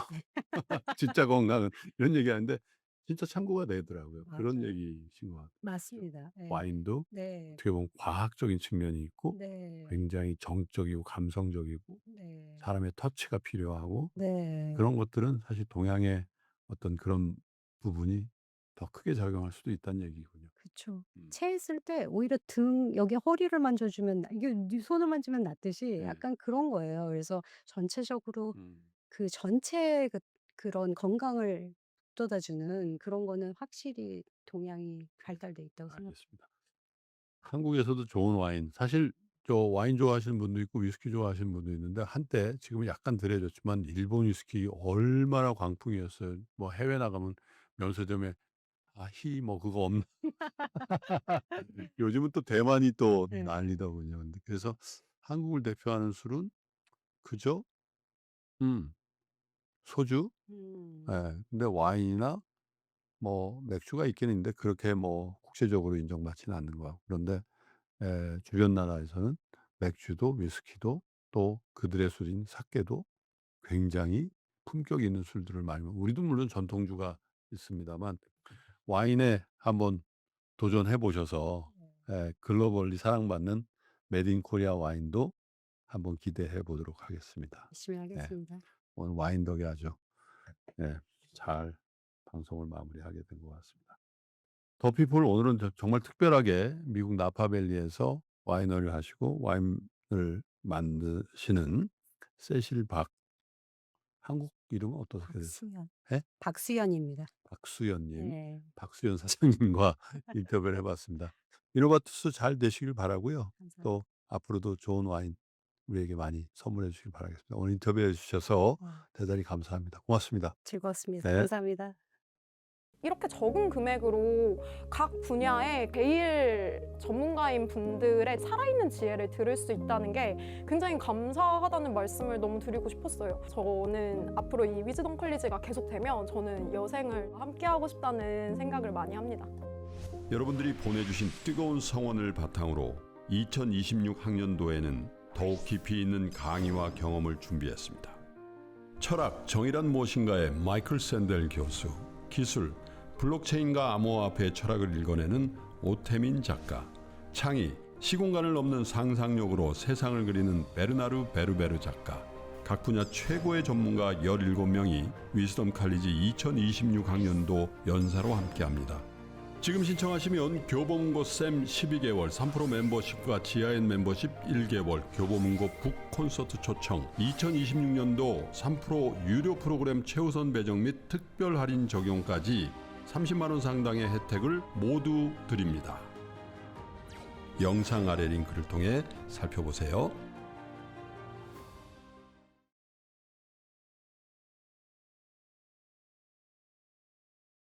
진짜 건강은 이런 얘기하는데 진짜 참고가 되더라고요. 그런 맞아요. 얘기이신 것 같죠. 맞습니다. 예. 와인도 네. 어떻게 보면 과학적인 측면이 있고 네. 굉장히 정적이고 감성적이고 네. 사람의 터치가 필요하고 네. 그런 것들은 사실 동양의 어떤 그런 부분이 더 크게 작용할 수도 있다는 얘기군요. 그쵸. 음. 체했을 때 오히려 등 여기 허리를 만져주면 이게 네 손을 만지면 낫듯이 네. 약간 그런 거예요. 그래서 전체적으로 음. 그 전체의 그런 건강을 북돋아 주는 그런 거는 확실히 동양이 발달돼 있다고 생각 알겠습니다. 한국에서도 좋은 와인 사실 저 와인 좋아하시는 분도 있고 위스키 좋아하시는 분도 있는데 한때 지금은 약간 덜해졌지만 일본 위스키 얼마나 광풍이었어요. 뭐 해외 나가면 면세점에 희 뭐 그거 없나 요즘은 또 대만이 또 네. 난리더군요. 근데 그래서 한국을 대표하는 술은 그죠? 음 소주 음. 예. 근데 와인이나 뭐 맥주가 있긴 있는데 그렇게 뭐 국제적으로 인정받지는 않는 것 같고 그런데 주변 나라에서는 맥주도 위스키도 또 그들의 술인 사케도 굉장히 품격 있는 술들을 많이 우리도 물론 전통주가 있습니다만 와인에 한번 도전해 보셔서 네. 글로벌리 사랑받는 메드 인 코리아 와인도 한번 기대해 보도록 하겠습니다. 열심히 하겠습니다. 오늘 와인 덕에 아주 잘 방송을 마무리하게 된 것 같습니다. 더피플 오늘은 정말 특별하게 미국 나파밸리에서 와이너리를 하시고 와인을 만드시는 세실 박, 한국 이름은 어떻게 되세요? 박수연. 예? 박수연입니다. 박수연님, 네. 박수연 사장님과 인터뷰를 해봤습니다. 이노바투스 잘 되시길 바라고요. 감사합니다. 또 앞으로도 좋은 와인 우리에게 많이 선물해 주시길 바라겠습니다. 오늘 인터뷰해 주셔서 대단히 감사합니다. 고맙습니다. 즐거웠습니다. 네. 감사합니다. 이렇게 적은 금액으로 각 분야의 제일 전문가인 분들의 살아있는 지혜를 들을 수 있다는 게 굉장히 감사하다는 말씀을 너무 드리고 싶었어요. 저는 앞으로 이 위즈덤 컬리지가 계속되면 저는 여생을 함께하고 싶다는 생각을 많이 합니다. 여러분들이 보내주신 뜨거운 성원을 바탕으로 2026 학년도에는 더욱 깊이 있는 강의와 경험을 준비했습니다. 철학, 정의란 무엇인가의 마이클 샌델 교수, 기술, 블록체인과 암호화폐의 철학을 읽어내는 오태민 작가, 창의, 시공간을 넘는 상상력으로 세상을 그리는 베르나르 베르베르 작가, 각 분야 최고의 전문가 17명이 위즈덤 칼리지 2026 학년도 연사로 함께합니다. 지금 신청하시면 교보문고 쌤 12개월, 3프로 멤버십과 지하엔 멤버십 1개월, 교보문고 북 콘서트 초청, 2026년도 3프로 유료 프로그램 최우선 배정 및 특별 할인 적용까지 30만 원 상당의 혜택을 모두 드립니다. 영상 아래 링크를 통해 살펴보세요.